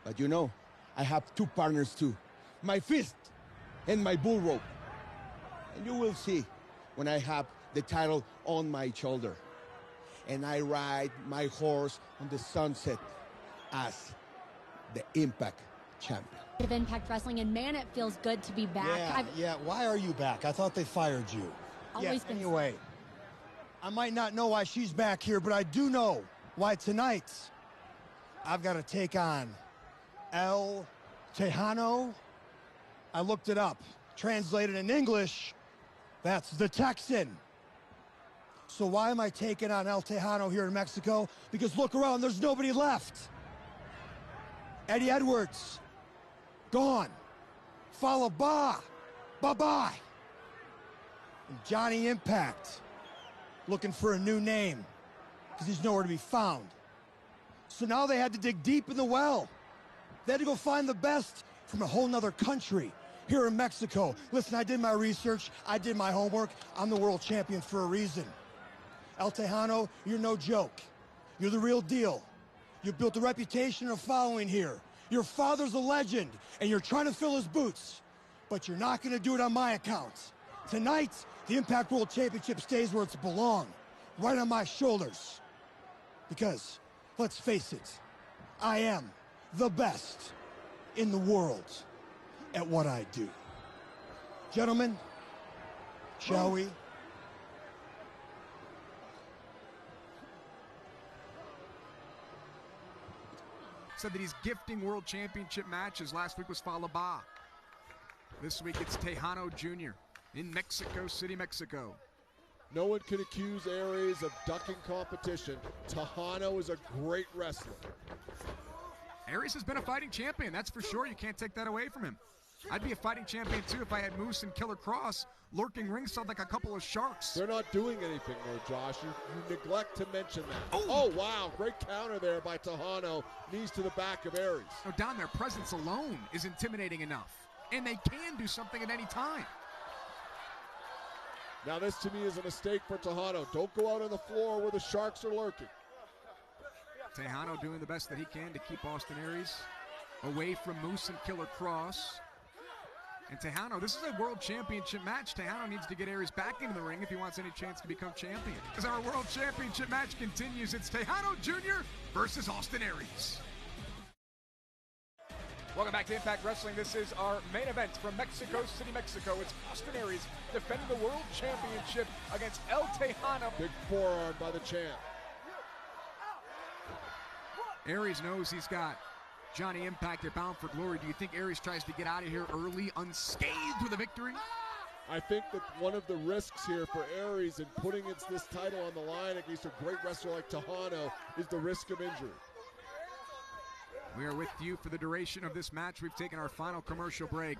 But you know, I have two partners too. My fist and my bull rope. And you will see when I have the title on my shoulder. And I ride my horse on the sunset as the Impact champion. Of Impact Wrestling, and man, it feels good to be back. Yeah, why are you back? I thought they fired you. Always been. Anyway, I might not know why she's back here, but I do know why tonight I've got to take on El Tejano. I looked it up. Translated in English, that's the Texan. So why am I taking on El Tejano here in Mexico? Because look around, there's nobody left. Eddie Edwards, gone. Fallah Bahh, bye-bye. And Johnny Impact, looking for a new name, because he's nowhere to be found. So now they had to dig deep in the well. They had to go find the best from a whole nother country here in Mexico. Listen, I did my research, I did my homework. I'm the world champion for a reason. El Tejano, you're no joke. You're the real deal. You built a reputation and a following here. Your father's a legend, and you're trying to fill his boots. But you're not gonna do it on my account. Tonight, the Impact World Championship stays where it's belong, right on my shoulders. Because, let's face it, I am the best in the world at what I do. Gentlemen, shall we? Said that he's gifting world championship matches. Last week was Fallah Bahh. This week it's Tejano Jr. in Mexico City, Mexico. No one can accuse Aries of ducking competition. Tejano is a great wrestler. Aries has been a fighting champion, that's for sure. You can't take that away from him. I'd be a fighting champion too if I had Moose and Killer Kross lurking ringside like a couple of sharks. They're not doing anything though, Josh. You neglect to mention that. Oh, wow. Great counter there by Tejano. Knees to the back of Aries. No, Don, their presence alone is intimidating enough. And they can do something at any time. Now this to me is a mistake for Tejano. Don't go out on the floor where the sharks are lurking. Tejano doing the best that he can to keep Austin Aries away from Moose and Killer Kross. And Tejano, this is a world championship match. Tejano needs to get Aries back into the ring if he wants any chance to become champion. As our world championship match continues, it's Tejano Jr. versus Austin Aries. Welcome back to Impact Wrestling. This is our main event from Mexico City, Mexico. It's Austin Aries defending the world championship against El Tejano. Big forearm by the champ. Aries knows he's got Johnny Impact at Bound for Glory. Do you think Aries tries to get out of here early, unscathed with a victory? I think that one of the risks here for Aries in putting this title on the line against a great wrestler like Tejano is the risk of injury. We are with you for the duration of this match. We've taken our final commercial break.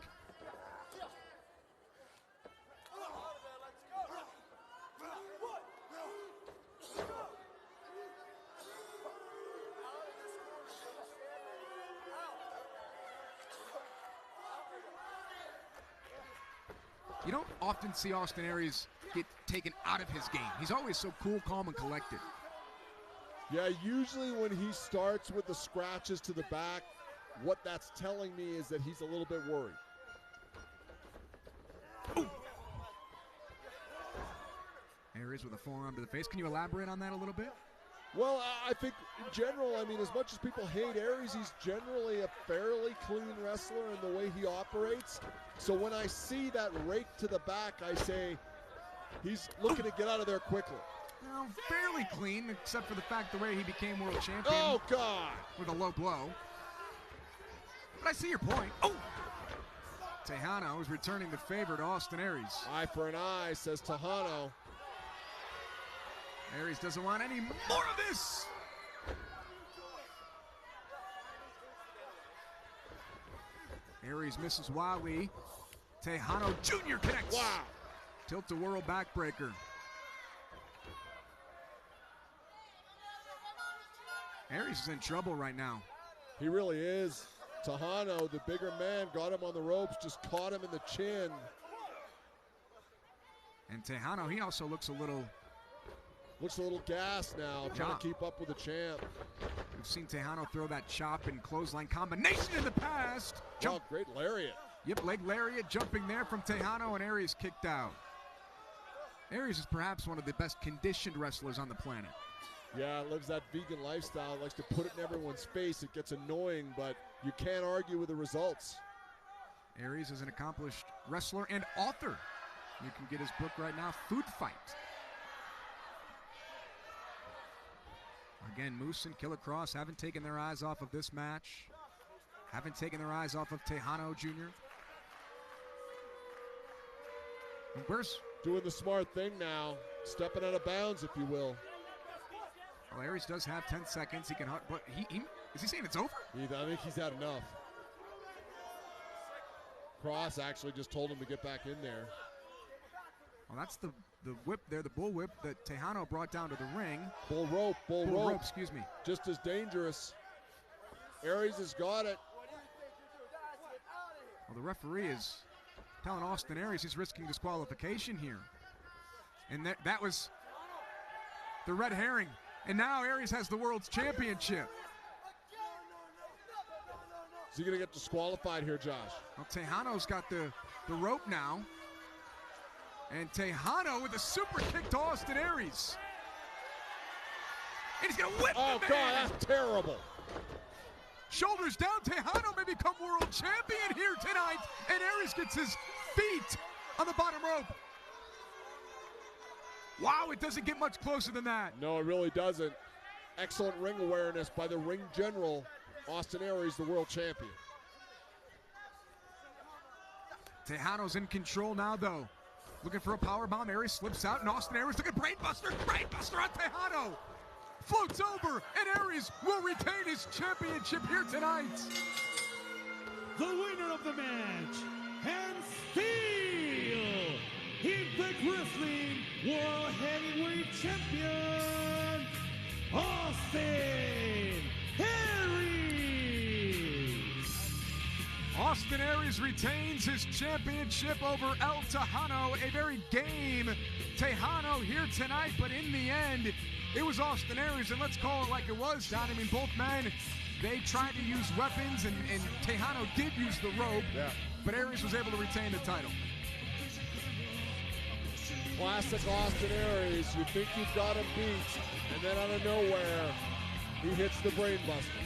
You don't often see Austin Aries get taken out of his game. He's always so cool, calm, and collected. Yeah, usually when he starts with the scratches to the back, what that's telling me is that he's a little bit worried. Ooh. Aries with a forearm to the face. Can you elaborate on that a little bit? Well, I think in general, I mean, as much as people hate Aries, he's generally a fairly clean wrestler in the way he operates. So when I see that rake to the back, I say he's looking to get out of there quickly. Well, fairly clean, except for the fact the way he became world champion. Oh, God! With a low blow. But I see your point. Oh! Tejano is returning the favor to Austin Aries. Eye for an eye, says Tejano. Aries doesn't want any more of this. Aries misses wildly. Tejano Jr. connects. Wow. Tilt-a-whirl backbreaker. Aries is in trouble right now. He really is. Tejano, the bigger man, got him on the ropes, just caught him in the chin. And Tejano, he also looks a little gassed now, trying to keep up with the champ. We've seen Tejano throw that chop and clothesline combination in the past. Wow, great lariat. Yep, leg lariat jumping there from Tejano, and Aries kicked out. Aries is perhaps one of the best conditioned wrestlers on the planet. Yeah, lives that vegan lifestyle, likes to put it in everyone's face. It gets annoying, but you can't argue with the results. Aries is an accomplished wrestler and author. You can get his book right now, Food Fight. Again, Moose and Killer Kross haven't taken their eyes off of this match. Haven't taken their eyes off of Tejano Jr. Where's doing the smart thing now, stepping out of bounds, if you will. Well, Aries does have 10 seconds. He can, but is he saying it's over? I think he's had enough. Kross actually just told him to get back in there. Well, that's the whip there, the bull whip that Tejano brought down to the ring. Bull rope, bull rope, excuse me. Just as dangerous. Aries has got it. Well, the referee is telling Austin Aries he's risking disqualification here. And that was the red herring. And now Aries has the World's Championship. Is he going to get disqualified here, Josh? Well, Tejano's got the rope now. And Tejano with a super kick to Austin Aries. And he's going to whip Oh, the God, man. that's terrible. Shoulders down, Tejano may become world champion here tonight. And Aries gets his feet on the bottom rope. Wow, it doesn't get much closer than that. No, it really doesn't. Excellent ring awareness by the ring general, Austin Aries, the world champion. Tejano's in control now, though. Looking for a power bomb. Aries slips out, and Austin Aries looking brainbuster. Brainbuster on Tejano. Floats over, and Aries will retain his championship here tonight. The winner of the match, and still Impact Wrestling World Heavyweight Champion, Austin Aries. Austin Aries retains his championship over El Tejano. A very game Tejano here tonight, but in the end, it was Austin Aries, and let's call it like it was, Don. I mean, both men, they tried to use weapons, and Tejano did use the rope, but Aries was able to retain the title. Classic Austin Aries. You think you've got him beat, and then out of nowhere, he hits the brainbuster.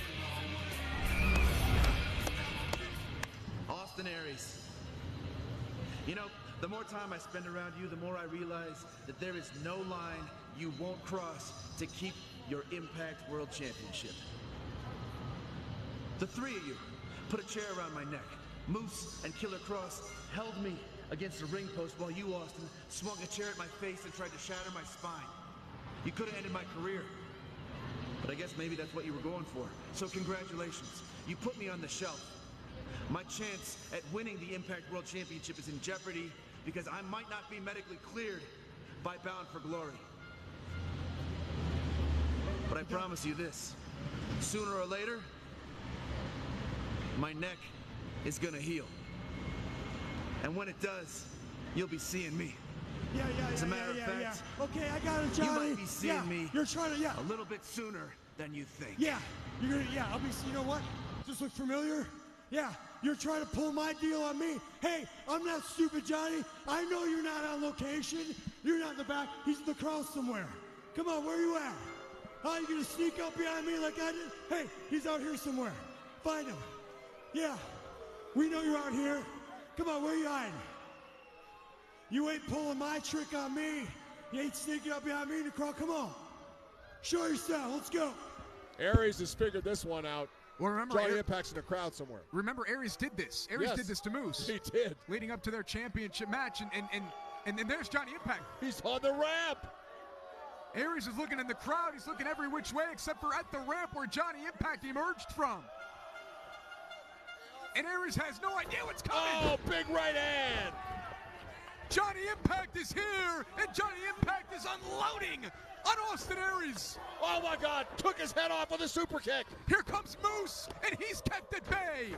Austin Aries. You know, the more time I spend around you, the more I realize that there is no line you won't cross to keep your Impact World Championship. The three of you put a chair around my neck. Moose and Killer Kross held me against the ring post while you, Austin, swung a chair at my face and tried to shatter my spine. You could have ended my career, but I guess maybe that's what you were going for. So congratulations. You put me on the shelf. My chance at winning the Impact World Championship is in jeopardy because I might not be medically cleared by Bound for Glory. But I promise you this, sooner or later, my neck is gonna heal. And when it does, you'll be seeing me. As a matter of fact, Okay, I got it, Johnny. you might be seeing me You're trying to, a little bit sooner than you think. you're gonna, I'll be, you know what? Does this look familiar? Yeah, you're trying to pull my deal on me. Hey, I'm not stupid, Johnny. I know you're not on location. You're not in the back. He's in the crowd somewhere. Come on, where you at? How you gonna sneak up behind me like I did? Hey, he's out here somewhere. Find him. Yeah, we know you're out here. Come on, where you hiding? You ain't pulling my trick on me. You ain't sneaking up behind me in the crowd. Come on. Show yourself. Let's go. Aries has figured this one out. Well, remember, Johnny Impact's in the crowd somewhere. Remember, Aries did this. Aries did this to Moose. He did. Leading up to their championship match, and then there's Johnny Impact. He's on the ramp. Aries is looking in the crowd. He's looking every which way except for at the ramp where Johnny Impact emerged from. And Aries has no idea what's coming. Oh, big right hand. Johnny Impact is here, and Johnny Impact is unloading on Austin Aries. Oh my God, took his head off with a super kick. Here comes Moose, and he's kept at bay.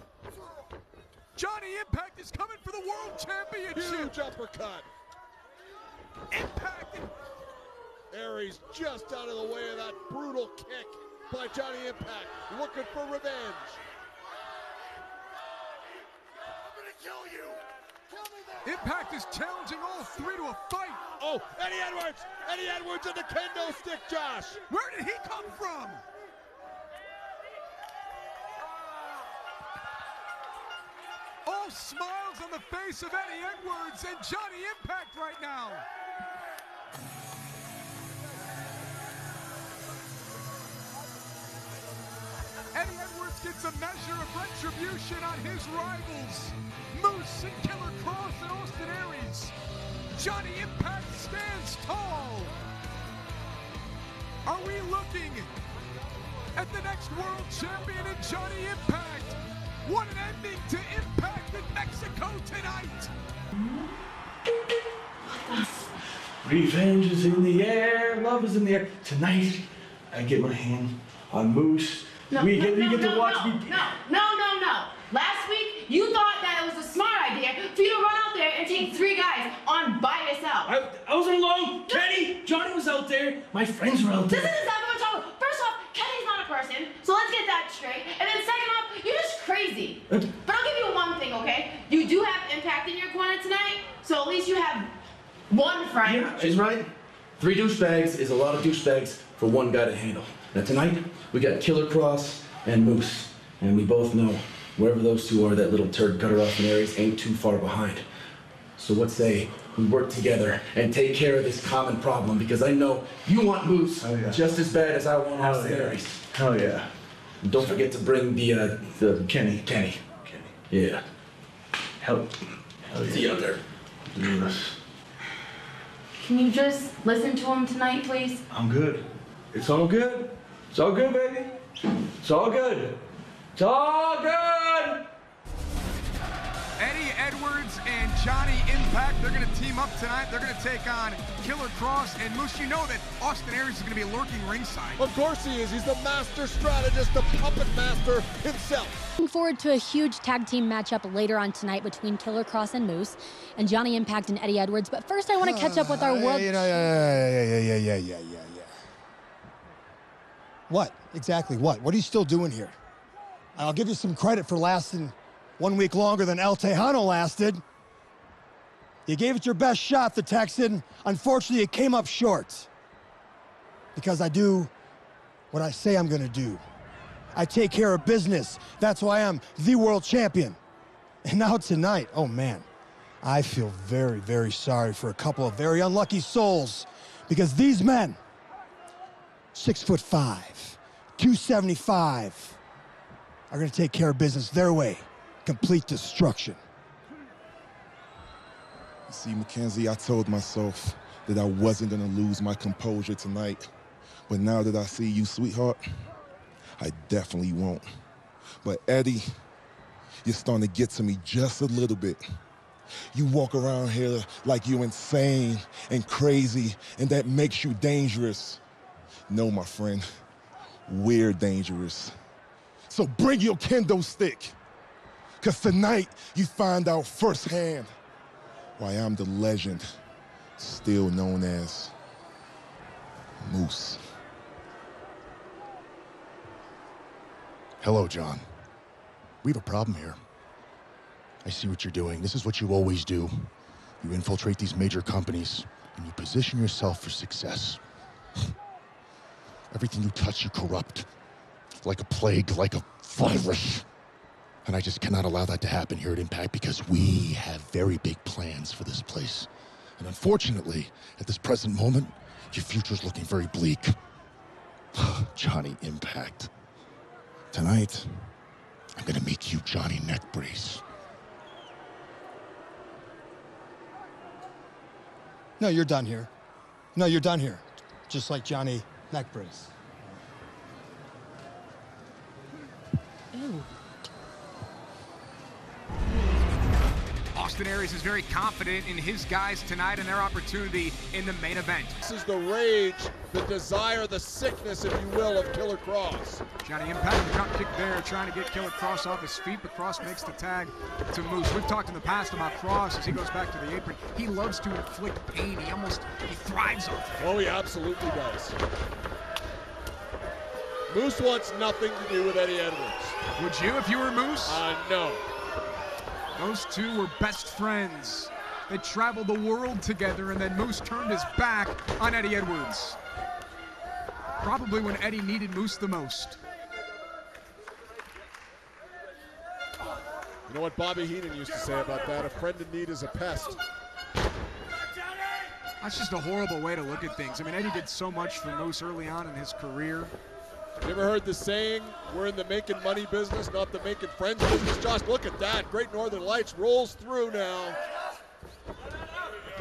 Johnny Impact is coming for the World Championship. Huge uppercut. Impact. Aries just out of the way of that brutal kick by Johnny Impact, looking for revenge. I'm gonna kill you. Impact is challenging all three to a fight. Oh, Eddie Edwards! Eddie Edwards and the kendo stick, Josh! Where did he come from? All smiles on the face of Eddie Edwards and Johnny Impact right now. Eddie Edwards gets a measure of retribution on his rivals. Moose and Killer Kross and Austin Aries. Johnny Impact stands tall. Are we looking at the next world champion in Johnny Impact? What an ending to Impact in Mexico tonight. Revenge is in the air, love is in the air. Tonight, I get my hand on Moose. No. Last week, you thought that it was a smart idea for you to run out there and take 3 guys on by yourself. I wasn't alone. Kenny, Johnny was out there. My friends were out there. This is exactly what I'm talking about. First off, Kenny's not a person, so let's get that straight. And then second off, you're just crazy. But I'll give you one thing, okay? You do have Impact in your corner tonight, so at least you have one friend. Yeah, she's right. 3 douchebags is a lot of douchebags for one guy to handle. Now tonight, we got Killer Kross and Moose. And we both know wherever those 2 are, that little turd cutter off in Aries ain't too far behind. So what say we work together and take care of this common problem, because I know you want Moose just as bad as I want Austin Aries. Hell yeah. And don't forget to bring the Kenny. Yeah. Hell yeah. See you out there. Do this. Can you just listen to him tonight, please? I'm good. It's all good. It's all good, baby. It's all good. It's all good! Eddie Edwards and Johnny Impact, they're going to team up tonight. They're going to take on Killer Kross and Moose. You know that Austin Aries is going to be lurking ringside. Of course he is. He's the master strategist, the puppet master himself. Looking forward to a huge tag team matchup later on tonight between Killer Kross and Moose and Johnny Impact and Eddie Edwards. But first, I want to catch up with our world. Yeah. What? Exactly what? What are you still doing here? I'll give you some credit for lasting 1 week longer than El Tejano lasted. You gave it your best shot, the Texan. Unfortunately, it came up short. Because I do what I say I'm gonna do. I take care of business. That's why I'm the world champion. And now tonight, oh man, I feel very, very sorry for a couple of very unlucky souls. Because these men, 6'5", 275, are gonna take care of business their way. Complete destruction. See, Mackenzie, I told myself that I wasn't gonna lose my composure tonight. But now that I see you, sweetheart, I definitely won't. But Eddie, you're starting to get to me just a little bit. You walk around here like you're insane and crazy, and that makes you dangerous. No, my friend, we're dangerous. So bring your kendo stick, because tonight you find out firsthand why I'm the legend, still known as Moose. Hello, John. We have a problem here. I see what you're doing. This is what you always do. You infiltrate these major companies, and you position yourself for success. Everything you touch, you corrupt. Like a plague, like a virus. And I just cannot allow that to happen here at Impact, because we have very big plans for this place. And unfortunately, at this present moment, your future's looking very bleak. Johnny Impact. Tonight, I'm gonna make you Johnny Neckbrace. No, you're done here. No, you're done here. Just like Johnny Neckbrace. Ew. Austin Aries is very confident in his guys tonight and their opportunity in the main event. This is the rage, the desire, the sickness, if you will, of Killer Kross. Johnny Impact, the drop kick there, trying to get Killer Kross off his feet, but Kross makes the tag to Moose. We've talked in the past about Kross as he goes back to the apron. He loves to inflict pain. He thrives off it. Oh, he absolutely does. Moose wants nothing to do with Eddie Edwards. Would you if you were Moose? No. Those two were best friends. They traveled the world together, and then Moose turned his back on Eddie Edwards. Probably when Eddie needed Moose the most. You know what Bobby Heenan used to say about that? A friend in need is a pest. That's just a horrible way to look at things. I mean, Eddie did so much for Moose early on in his career. You ever heard the saying, we're in the making money business, not the making friends business? Josh, look at that. Great Northern Lights rolls through now.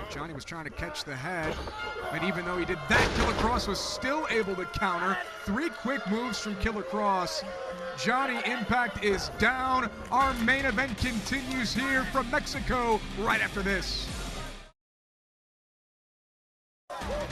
Johnny was trying to catch the head, and even though he did that, Killer Kross was still able to counter. 3 quick moves from Killer Kross. Johnny Impact is down. Our main event continues here from Mexico right after this.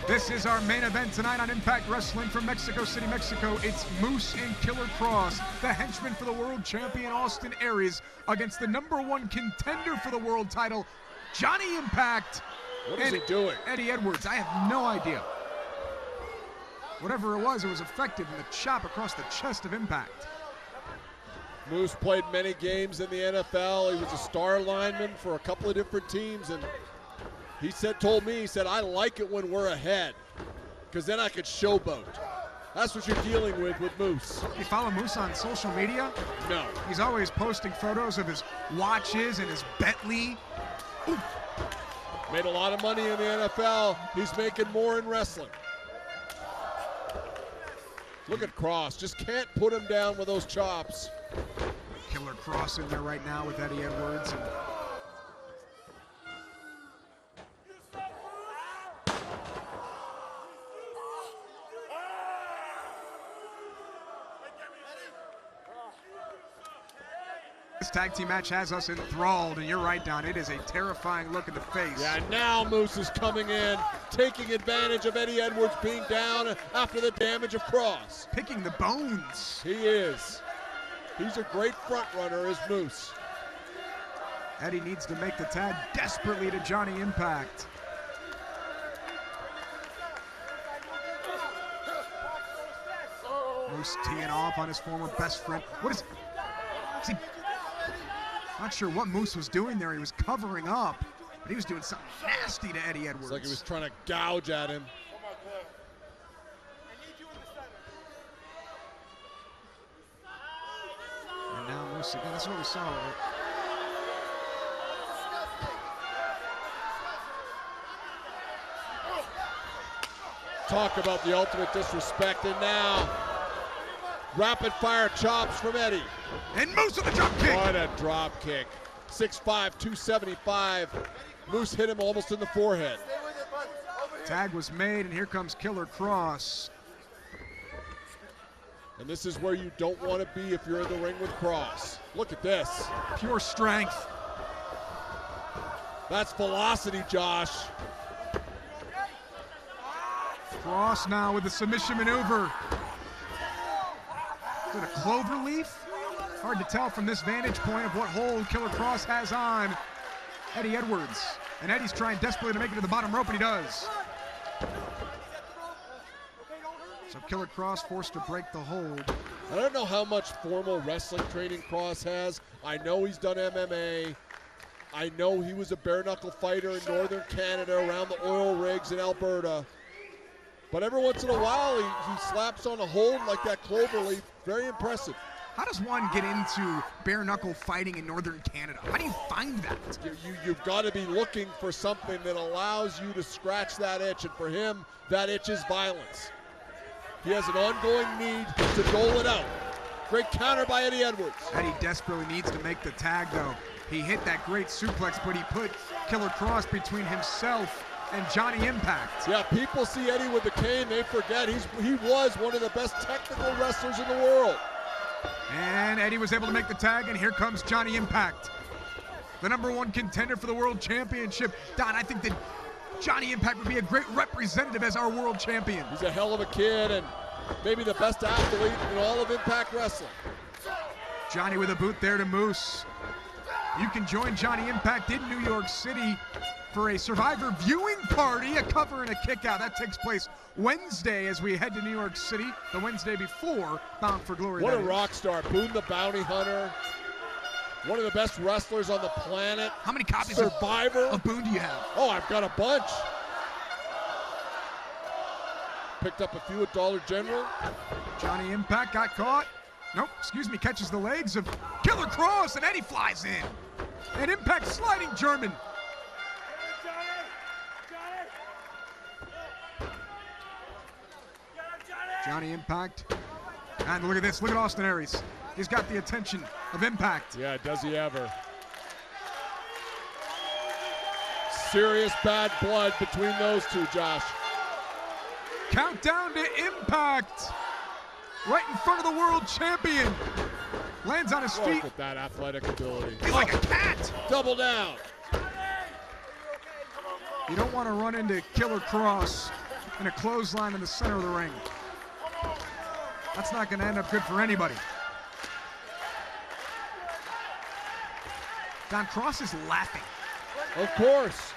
This is our main event tonight on Impact Wrestling from Mexico City, Mexico. It's Moose and Killer Kross, the henchman for the world champion Austin Aries, against the #1 contender for the world title, Johnny Impact. What is he doing? Eddie Edwards, I have no idea. Whatever it was effective in the chop across the chest of Impact. Moose played many games in the NFL. He was a star lineman for a couple of different teams, and he told me, I like it when we're ahead, because then I could showboat. That's what you're dealing with Moose. You follow Moose on social media? No. He's always posting photos of his watches and his Bentley. Ooh. Made a lot of money in the NFL. He's making more in wrestling. Look at Kross. Just can't put him down with those chops. Killer Kross in there right now with Eddie Edwards. This tag team match has us enthralled, and you're right, Don. It is a terrifying look in the face. Yeah, now Moose is coming in, taking advantage of Eddie Edwards being down after the damage of Kross. Picking the bones. He is. He's a great front runner, is Moose. Eddie needs to make the tag desperately to Johnny Impact. Moose teeing off on his former best friend. What is he? Not sure what Moose was doing there. He was covering up, but he was doing something nasty to Eddie Edwards. It's like he was trying to gouge at him. And now Moose again. That's what we saw. Talk about the ultimate disrespect, and now rapid fire chops from Eddie. And Moose with the drop kick. What a drop kick. 6'5", 275. Moose hit him almost in the forehead. Tag was made, and here comes Killer Kross. And this is where you don't want to be if you're in the ring with Kross. Look at this. Pure strength. That's velocity, Josh. Kross now with the submission maneuver. Is it a clover leaf? Hard to tell from this vantage point of what hold Killer Kross has on Eddie Edwards. And Eddie's trying desperately to make it to the bottom rope, and he does. So Killer Kross forced to break the hold. I don't know how much formal wrestling training Kross has. I know he's done MMA. I know he was a bare-knuckle fighter in northern Canada around the oil rigs in Alberta. But every once in a while, he slaps on a hold like that clover leaf. Very impressive. How does one get into bare-knuckle fighting in northern Canada? How do you find that? You've got to be looking for something that allows you to scratch that itch, and for him, that itch is violence. He has an ongoing need to dole it out. Great counter by Eddie Edwards. Eddie desperately needs to make the tag, though. He hit that great suplex, but he put Killer Kross between himself and Johnny Impact. Yeah, people see Eddie with the cane, they forget he was one of the best technical wrestlers in the world. And Eddie was able to make the tag, and here comes Johnny Impact, the #1 contender for the World Championship. Don, I think that Johnny Impact would be a great representative as our world champion. He's a hell of a kid and maybe the best athlete in all of Impact Wrestling. Johnny with a boot there to Moose. You can join Johnny Impact in New York City for a Survivor viewing party, a cover and a kick out. That takes place Wednesday as we head to New York City, the Wednesday before Bound for Glory. What a rock star. Boone the Bounty Hunter. One of the best wrestlers on the planet. How many copies Survivor of Boone do you have? Oh, I've got a bunch. Picked up a few at Dollar General. Johnny Impact got caught. Nope, excuse me, catches the legs of Killer Kross, and Eddie flies in. And Impact sliding German. Johnny Impact And look at this. Look at Austin Aries. He's got the attention of Impact. Yeah, does he ever. Serious bad blood between those two, Josh. Countdown to Impact. Right in front of the world champion. Lands on his feet. Look at that athletic ability. He's like a cat. Double down. You don't want to run into Killer Kross in a clothesline in the center of the ring. That's not going to end up good for anybody. Don, Kross is laughing. Of course.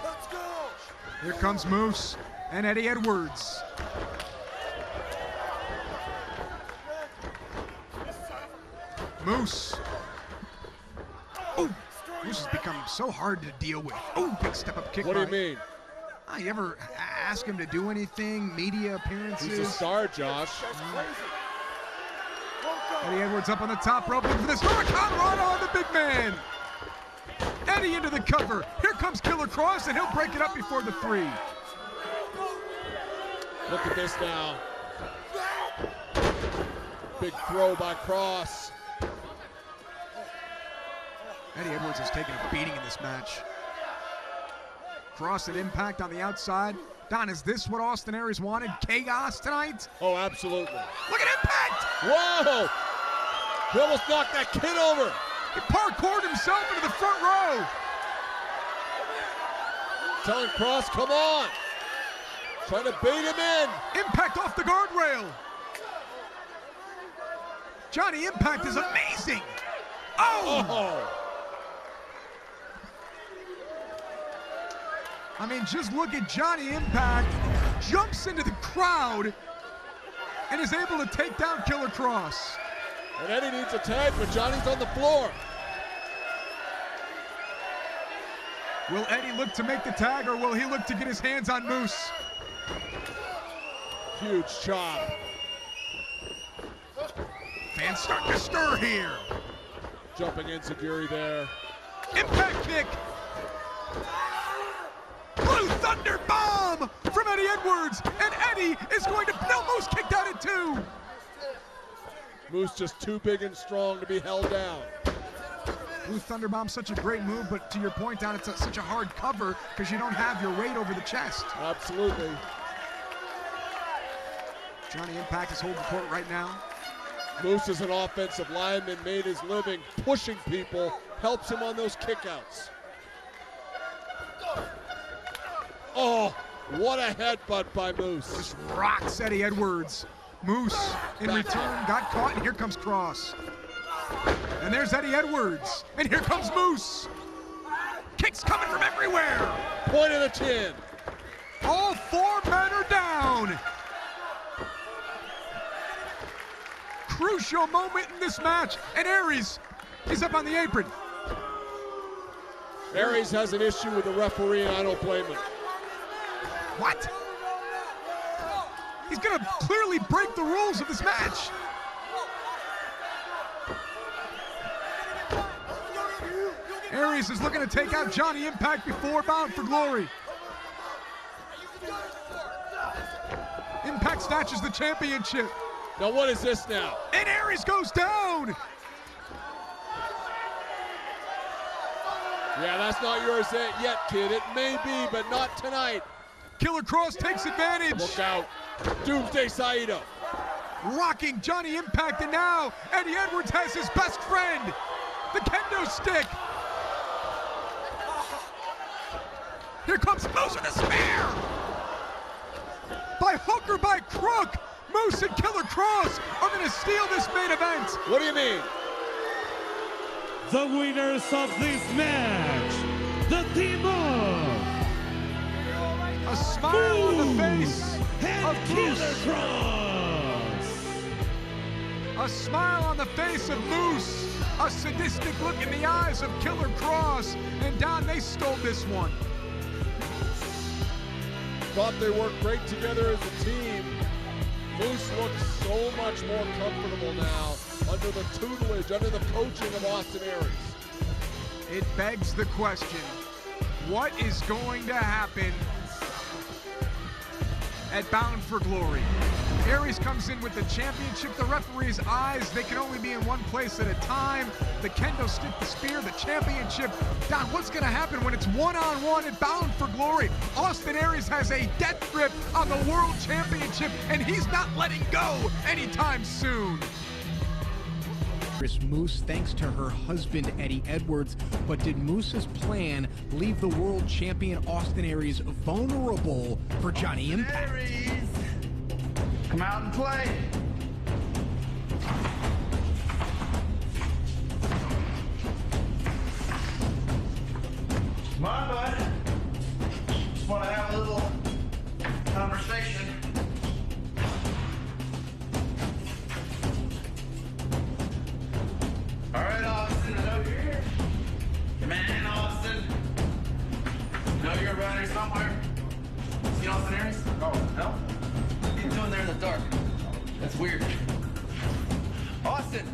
Let's go. Here comes Moose and Eddie Edwards. Moose. Oh, Moose has become so hard to deal with. Oh, big step up kick. What do you mean? You ever ask him to do anything? Media appearances? He's a star, Josh. Eddie Edwards up on the top rope, looking for this Hurricane Rana on the big man. Eddie into the cover. Here comes Killer Kross, and he'll break it up before the 3. Look at this now. Big throw by Kross. Eddie Edwards has taken a beating in this match. Kross at Impact on the outside. Don, is this what Austin Aries wanted? Chaos tonight? Oh, absolutely. Look at Impact! Whoa! He almost knocked that kid over. He parkoured himself into the front row. Telling Kross, come on. Trying to bait him in. Impact off the guardrail. Johnny Impact is amazing. Oh! I mean, just look at Johnny Impact, jumps into the crowd, and is able to take down Killer Kross. And Eddie needs a tag, but Johnny's on the floor. Will Eddie look to make the tag, or will he look to get his hands on Moose? Huge chop. Fans start to stir here. Jumping enziguri there. Impact kick. Blue Thunder bomb from Eddie Edwards, and Eddie is going to, no, Moose kicked out at 2. Moose just too big and strong to be held down. Blue Thunder bomb, such a great move, but to your point, Don, it's such a hard cover because you don't have your weight over the chest. Absolutely. Johnny Impact is holding court right now. Moose is an offensive lineman, made his living pushing people, helps him on those kickouts. Oh, what a headbutt by Moose. Just rocks Eddie Edwards. Moose, in return, got caught, and here comes Kross. And there's Eddie Edwards, and here comes Moose. Kicks coming from everywhere. Point of the chin. All 4 men are down. Crucial moment in this match, and Aries is up on the apron. Aries has an issue with the referee, and I don't blame him. What? He's gonna clearly break the rules of this match. Aries is looking to take out Johnny Impact before Bound for Glory. Impact snatches the championship. Now what is this now? And Aries goes down. Yeah, that's not yours yet, kid. It may be, but not tonight. Killer Kross takes advantage. Look out. Doomsday Saito. Rocking Johnny Impact, and now Eddie Edwards has his best friend, the kendo stick. Here comes Moose with a spear. By hook or by crook, Moose and Killer Kross are going to steal this main event. What do you mean? The winners of this match, the team of a smile on the face of Killer Kross. A smile on the face of Moose. A sadistic look in the eyes of Killer Kross. And Don, they stole this one. Thought they worked great together as a team. Moose looks so much more comfortable now under the tutelage, under the coaching of Austin Aries. It begs the question, what is going to happen at Bound for Glory. Aries comes in with the championship. The referee's eyes, they can only be in one place at a time. The kendo stick, the spear, the championship. Don, what's going to happen when it's one-on-one at Bound for Glory? Austin Aries has a death grip on the World Championship, and he's not letting go anytime soon. Moose thanks to her husband Eddie Edwards, but did Moose's plan leave the world champion Austin Aries vulnerable for Johnny Impact? Aries, come out and play. Come on, bud. Just want to have a little conversation. All right, Austin, I know you're here. Come on, Austin. I know you're around here somewhere. See Austin Aries? Oh, no? What are you doing there in the dark? That's weird. Austin!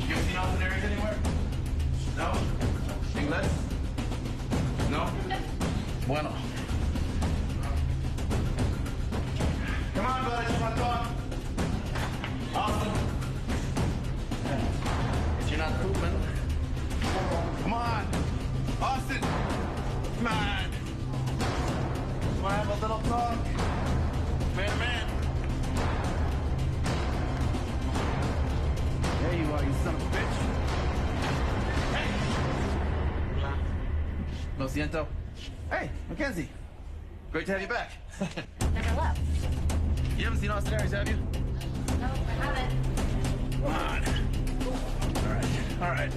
You ever seen Austin Aries anywhere? No? English? No? Bueno. Come on, bud, I just want to talk. Austin. Guess you're not pooping. Come on. Austin. Come on. Want to have a little talk? Man to man. There you are, you son of a bitch. Hey. Lo siento. Hey, Mackenzie. Great to have you back. Never left. You haven't seen Austin Aries, have you? No, I haven't. Come on. All right.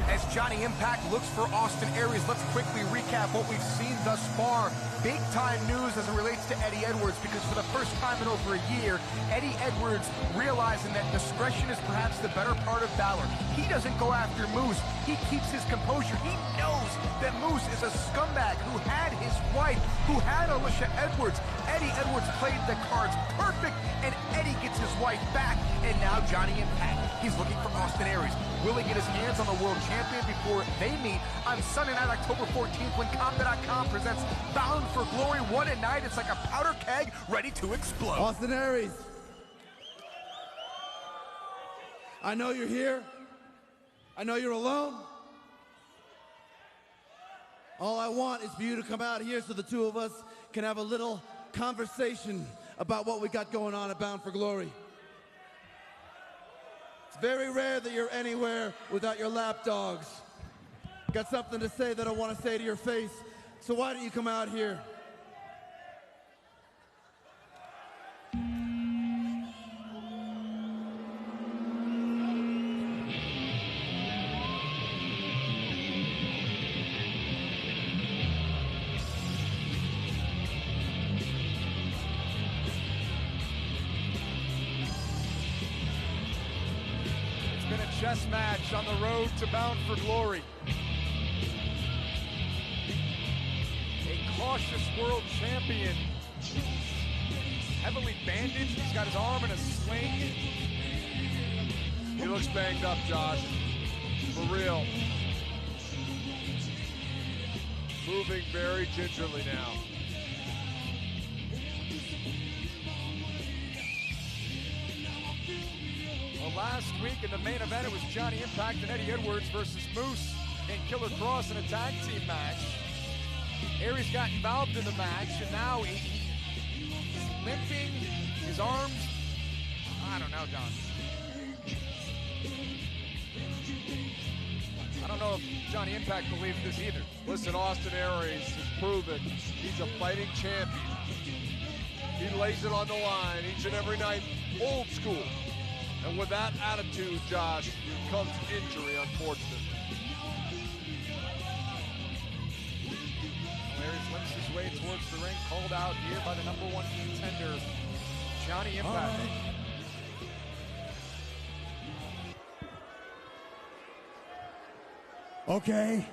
As Johnny Impact looks for Austin Aries, let's quickly recap what we've seen thus far. Big time news as it relates to Eddie Edwards, because for the first time in over a year, Eddie Edwards realizing that discretion is perhaps the better part of valor. He doesn't go after Moose. He keeps his composure. He knows that Moose is a scumbag who had his wife, who had Alicia Edwards. Eddie Edwards played the cards perfect, and Eddie gets his wife back, and now Johnny Impact. He's looking for Austin Aries. Will he get his hands on the world champion before they meet on Sunday night, October 14th, when Combat.com presents Bound for Glory? What a night. It's like a powder keg ready to explode. Austin Aries. I know you're here. I know you're alone. All I want is for you to come out here so the two of us can have a little conversation about what we got going on at Bound for Glory. It's very rare that you're anywhere without your lapdogs. Got something to say that I want to say to your face, so why don't you come out here? Chess match on the road to Bound for Glory. A cautious world champion, heavily bandaged. He's got his arm in a sling. He looks banged up, Josh. For real. Moving very gingerly now. Last week in the main event, it was Johnny Impact and Eddie Edwards versus Moose and Killer Kross in a tag team match. Aries got involved in the match, and now he's limping, his arms. I don't know, Don. I don't know if Johnny Impact believes this either. Listen, Austin Aries has proven he's a fighting champion. He lays it on the line each and every night, old school. And with that attitude, Josh, comes injury, unfortunately. Aries limps his way towards the ring, called out here by the #1 contender, Johnny Impact. Okay.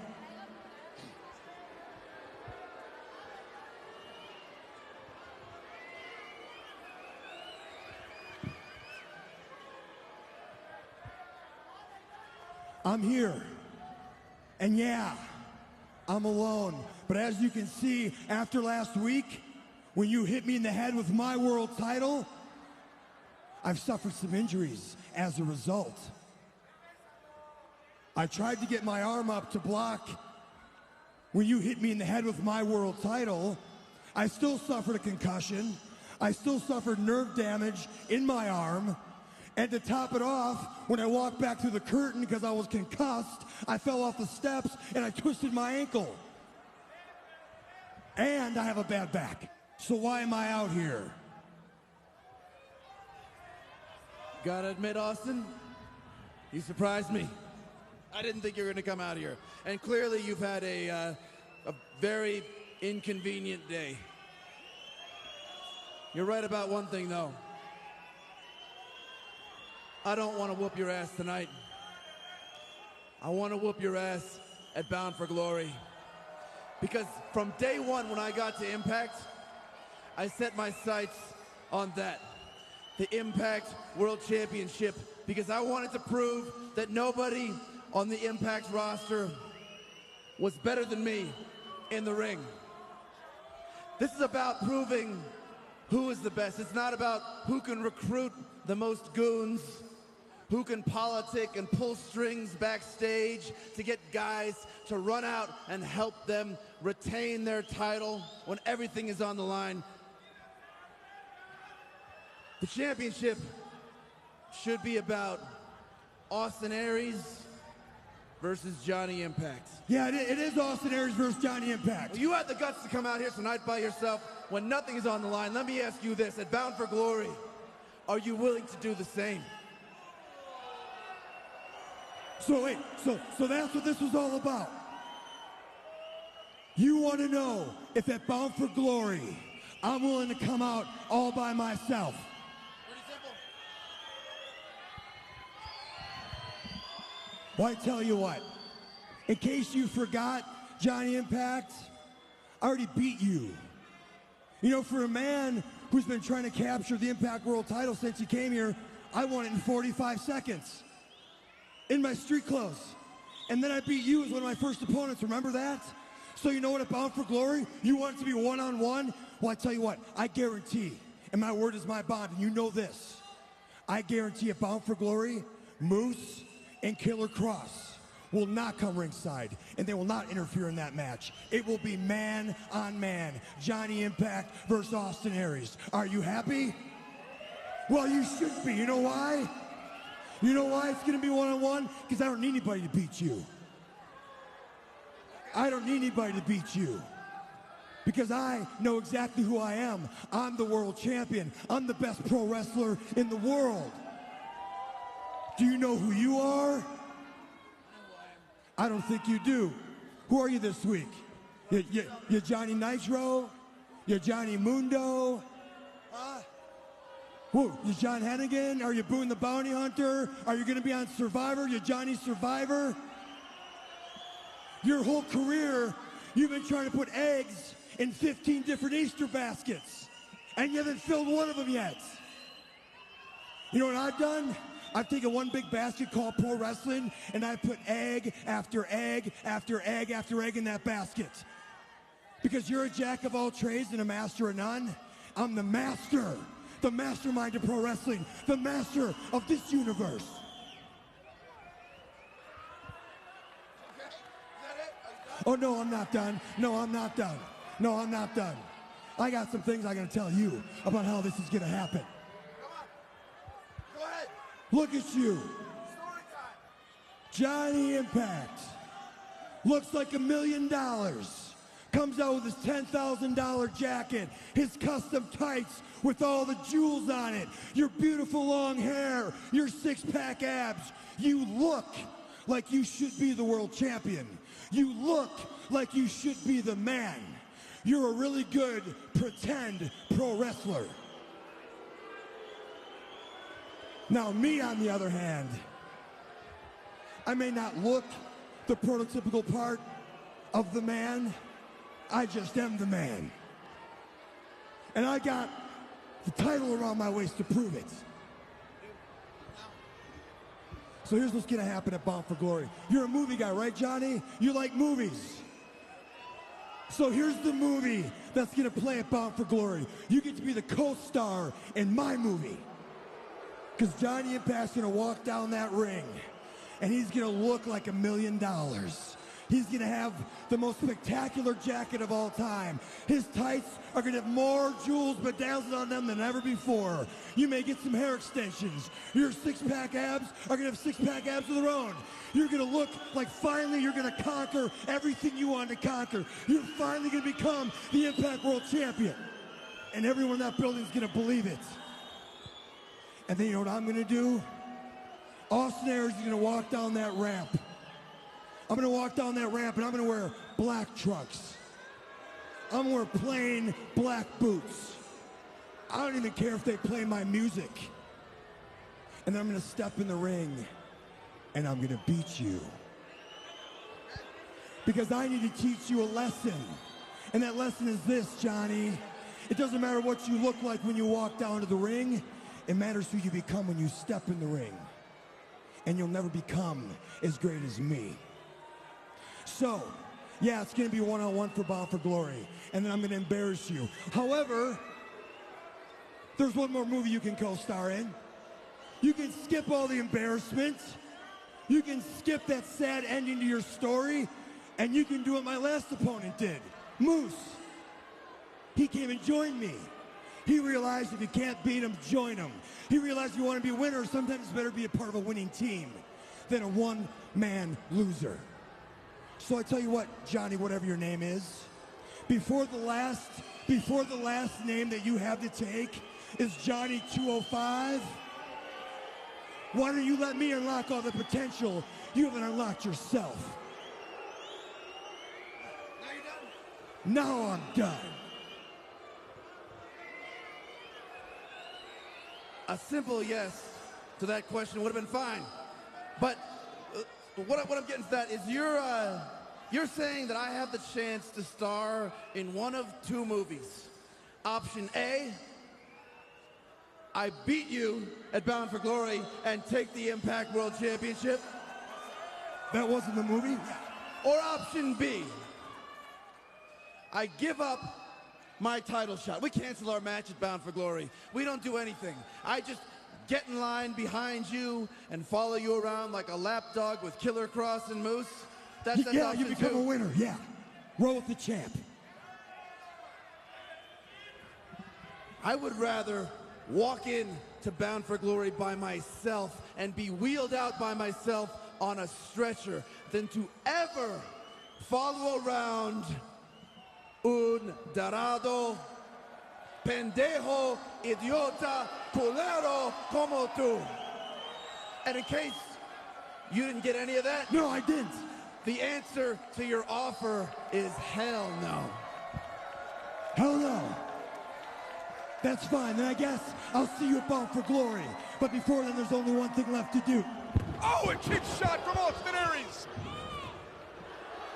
I'm here. And yeah, I'm alone. But as you can see, after last week, when you hit me in the head with my world title, I've suffered some injuries as a result. I tried to get my arm up to block when you hit me in the head with my world title. I still suffered a concussion. I still suffered nerve damage in my arm. And to top it off, when I walked back through the curtain because I was concussed, I fell off the steps and I twisted my ankle. And I have a bad back. So why am I out here? Gotta admit, Austin, you surprised me. I didn't think you were gonna come out here. And clearly you've had a very inconvenient day. You're right about one thing, though. I don't want to whoop your ass tonight. I want to whoop your ass at Bound for Glory. Because from day one when I got to Impact, I set my sights on that. The Impact World Championship. Because I wanted to prove that nobody on the Impact roster was better than me in the ring. This is about proving who is the best. It's not about who can recruit the most goons, who can politic and pull strings backstage to get guys to run out and help them retain their title when everything is on the line. The championship should be about Austin Aries versus Johnny Impact. Yeah, it is Austin Aries versus Johnny Impact. Well, you had the guts to come out here tonight by yourself when nothing is on the line. Let me ask you this, at Bound for Glory, are you willing to do the same? So wait, so that's what this was all about. You want to know if at Bound for Glory, I'm willing to come out all by myself. Pretty simple. Well, I tell you what, in case you forgot, Johnny Impact, I already beat you. You know, for a man who's been trying to capture the Impact World title since he came here, I won it in 45 seconds. In my street clothes. And then I beat you as one of my first opponents, remember that? So you know what, at Bound for Glory, you want it to be one-on-one? Well, I tell you what, I guarantee, and my word is my bond, and you know this, I guarantee at Bound for Glory, Moose and Killer Kross will not come ringside, and they will not interfere in that match. It will be man-on-man, Johnny Impact versus Austin Aries. Are you happy? Well, you should be. You know why? You know why it's going to be one-on-one? Because I don't need anybody to beat you. I don't need anybody to beat you. Because I know exactly who I am. I'm the world champion. I'm the best pro wrestler in the world. Do you know who you are? I don't think you do. Who are you this week? You Johnny Nitro? You Johnny Mundo? Who, you John Hennigan? Are you Boone the Bounty Hunter? Are you going to be on Survivor? You Johnny Survivor? Your whole career, you've been trying to put eggs in 15 different Easter baskets, and you haven't filled one of them yet. You know what I've done? I've taken one big basket called pro wrestling, and I put egg after egg after egg after egg in that basket. Because you're a jack of all trades and a master of none. I'm the master. The mastermind of pro wrestling, the master of this universe. Oh, no, I'm not done. No, I'm not done. No, I'm not done. I got some things I'm going to tell you about how this is going to happen. Go ahead. Look at you. Story time. Johnny Impact. Looks like $1 million. Comes out with his $10,000 jacket, his custom tights with all the jewels on it, your beautiful long hair, your six-pack abs. You look like you should be the world champion. You look like you should be the man. You're a really good pretend pro wrestler. Now me, on the other hand, I may not look the prototypical part of the man, I just am the man. And I got the title around my waist to prove it. So here's what's gonna happen at Bound for Glory. You're a movie guy, right, Johnny? You like movies. So here's the movie that's gonna play at Bound for Glory. You get to be the co-star in my movie. Because Johnny Impact's gonna walk down that ring, and he's gonna look like $1 million. He's gonna have the most spectacular jacket of all time. His tights are gonna have more jewels bedazzled on them than ever before. You may get some hair extensions. Your six-pack abs are gonna have six-pack abs of their own. You're gonna look like finally you're gonna conquer everything you wanted to conquer. You're finally gonna become the Impact World Champion. And everyone in that building is gonna believe it. And then you know what I'm gonna do? Austin Aries is gonna walk down that ramp. I'm gonna walk down that ramp and I'm gonna wear black trunks. I'm gonna wear plain black boots. I don't even care if they play my music. And then I'm gonna step in the ring and I'm gonna beat you. Because I need to teach you a lesson. And that lesson is this, Johnny. It doesn't matter what you look like when you walk down to the ring. It matters who you become when you step in the ring. And you'll never become as great as me. So, yeah, it's going to be one-on-one for Bound for Glory, and then I'm going to embarrass you. However, there's one more movie you can co-star in. You can skip all the embarrassment. You can skip that sad ending to your story, and you can do what my last opponent did, Moose. He came and joined me. He realized if you can't beat him, join him. He realized if you want to be a winner, sometimes it's better to be a part of a winning team than a one-man loser. So I tell you what, Johnny, whatever your name is, before the last name that you have to take is Johnny 205, why don't you let me unlock all the potential you haven't unlocked yourself? Now I'm done. A simple yes to that question would have been fine. But what I'm getting to that is you're saying that I have the chance to star in one of two movies. Option A, I beat you at Bound for Glory and take the Impact World Championship. That wasn't the movie? Or option B, I give up my title shot. We cancel our match at Bound for Glory. We don't do anything. I just get in line behind you and follow you around like a lapdog with Killer Kross and Moose. That's yeah, you option become two. a winner, yeah. Roll with the champ. I would rather walk in to Bound for Glory by myself and be wheeled out by myself on a stretcher than to ever follow around un dorado, pendejo, idiota, culero como tú. And in case you didn't get any of that. No, I didn't. The answer to your offer is hell no. Hell no. That's fine, then I guess I'll see you at Bound for Glory. But before then, there's only one thing left to do. Oh, a kick shot from Austin Aries.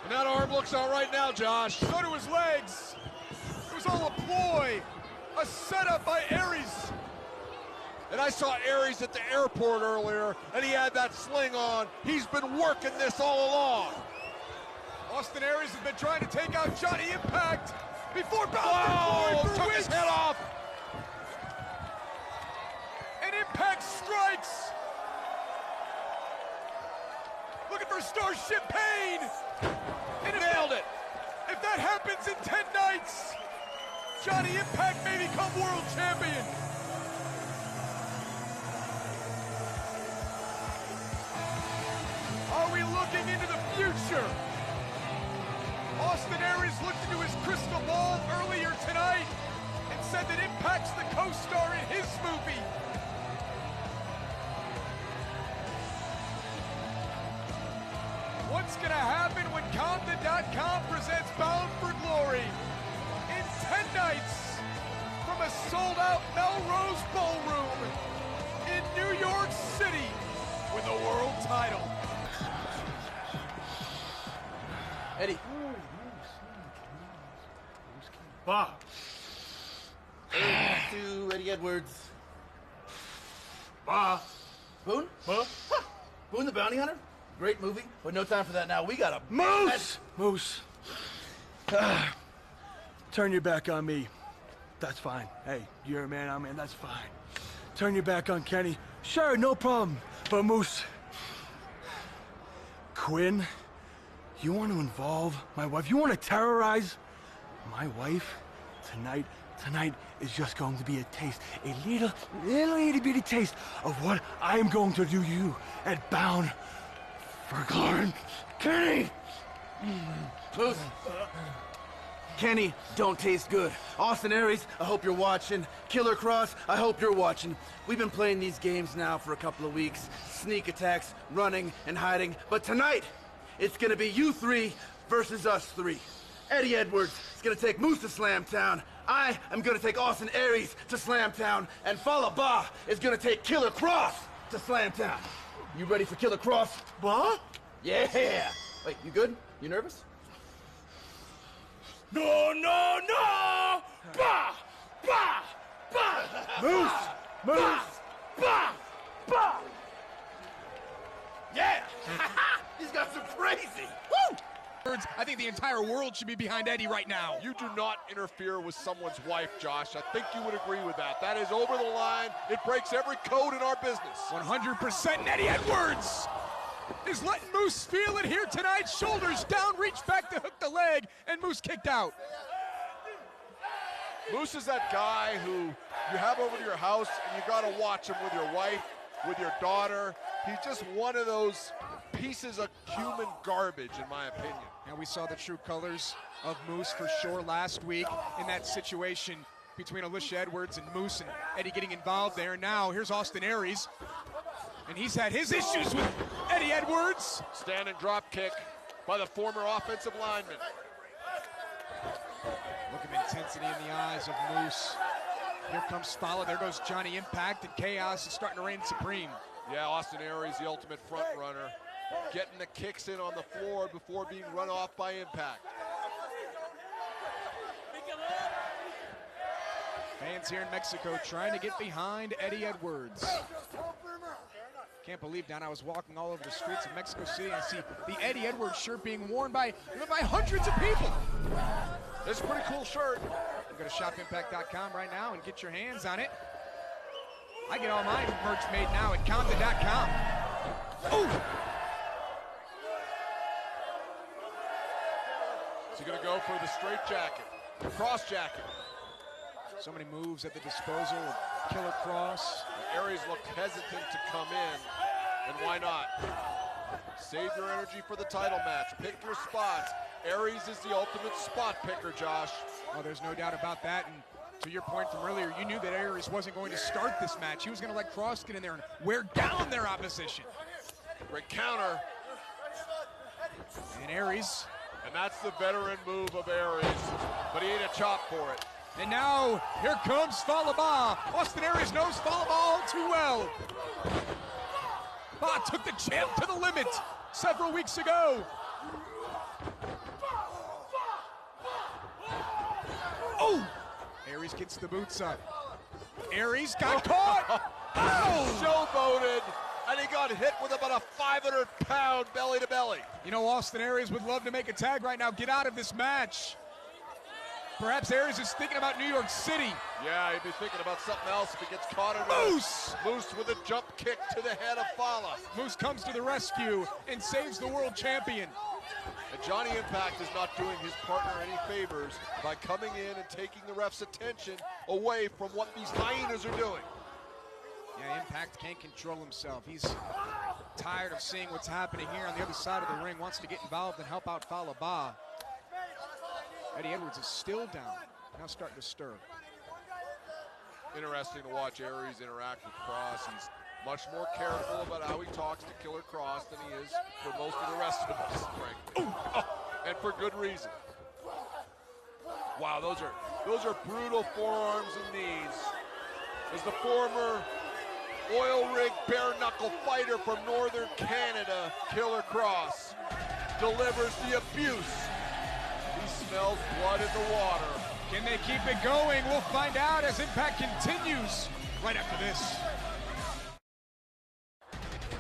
And that arm looks all right now, Josh. So do his legs. It was all a ploy, a setup by Aries. And I saw Aries at the airport earlier, and he had that sling on. He's been working this all along. Austin Aries has been trying to take out Johnny Impact before Bound for Glory for took his head off. And Impact strikes. Looking for Starship Pain. And nailed it. If that happens in 10 nights, Johnny Impact may become world champion. Are we looking into the future? Austin Aries looked into his crystal ball earlier tonight and said that Impact's the co-star in his movie. What's gonna happen when Compton.com presents Bound for Glory in 10 nights from a sold-out Melrose Ballroom in New York City with a world title? Eddie. Bob. To Eddie Edwards. Bob. Boone? Huh? Boone the Bounty Hunter? Great movie, but no time for that now. We got a Moose! Moose. turn your back on me. That's fine. Hey, you're a man, I'm a man, that's fine. Turn your back on Kenny. Sure, no problem. But Moose, Quinn, you want to involve my wife? You want to terrorize my wife? Tonight is just going to be a taste, a little itty bitty taste of what I am going to do you at Bound for Glory. Kenny! Moose. Kenny, don't taste good. Austin Aries, I hope you're watching. Killer Kross, I hope you're watching. We've been playing these games now for a couple of weeks. Sneak attacks, running, and hiding. But tonight, it's gonna be you three versus us three. Eddie Edwards is gonna take Moose to Slamtown. I am gonna take Austin Aries to Slamtown. And Fallah Bahh is gonna take Killer Kross to Slamtown. You ready for Killer Kross? Bah? Yeah! Wait, you good? You nervous? No, no, no! Bah! Bah! Bah! Moose! Moose! Bah! Bah! Yeah! He's got some crazy! Woo! I think the entire world should be behind Eddie right now. You do not interfere with someone's wife, Josh. I think you would agree with that. That is over the line. It breaks every code in our business. 100% Eddie Edwards is letting Moose feel it here tonight. Shoulders down, reach back to hook the leg, and Moose kicked out. Moose is that guy who you have over to your house and you gotta watch him with your wife, with your daughter. He's just one of those pieces of human garbage, in my opinion. And we saw the true colors of Moose for sure last week in that situation between Alicia Edwards and Moose and Eddie getting involved there. Now here's Austin Aries, and he's had his issues with Eddie Edwards. Standing drop kick by the former offensive lineman. Look at the intensity in the eyes of Moose. Here comes Fallah, there goes Johnny Impact, and chaos is starting to reign supreme. Yeah, Austin Aries, the ultimate front runner, getting the kicks in on the floor before being run off by Impact. Fans here in Mexico trying to get behind Eddie Edwards. Can't believe, Don, I was walking all over the streets of Mexico City and I see the Eddie Edwards shirt being worn by hundreds of people. It's a pretty cool shirt. You go to shopimpact.com right now and get your hands on it. I get all my merch made now at Conda.com. Oh! Is he gonna go for the straight jacket, the cross jacket? So many moves at the disposal of Killer Kross. Aries looked hesitant to come in, and why not? Save your energy for the title match. Pick your spots. Aries is the ultimate spot picker, Josh. Oh, there's no doubt about that. And to your point from earlier, you knew that Aries wasn't going to start this match. He was going to let Kross get in there and wear down their opposition. Great counter. And Aries. And that's the veteran move of Aries, but he ate a chop for it. And now, here comes Fallah Bahh. Austin Aries knows Fallah Bahh all too well. Bahh took the champ to the limit several weeks ago. Oh! Aries gets the boots up. Aries got caught! Showboated, and he got hit with about a 500-pound belly-to-belly. You know, Austin Aries would love to make a tag right now. Get out of this match. Perhaps Aries is thinking about New York City. Yeah, he'd be thinking about something else if he gets caught in Moose! Moose with a jump kick to the head of Fallah. Moose comes to the rescue and saves the world champion. And Johnny Impact is not doing his partner any favors by coming in and taking the ref's attention away from what these hyenas are doing. Yeah, Impact can't control himself. He's tired of seeing what's happening here on the other side of the ring, wants to get involved and help out Fallah Bahh. Eddie Edwards is still down, now starting to stir. Interesting to watch Aries interact with Kross. He's much more careful about how he talks to Killer Kross than he is for most of the rest of us, frankly. And for good reason. Wow, those are brutal forearms and knees. As the former oil rig bare knuckle fighter from northern Canada, Killer Kross, delivers the abuse. He smells blood in the water. Can they keep it going? We'll find out as Impact continues right after this.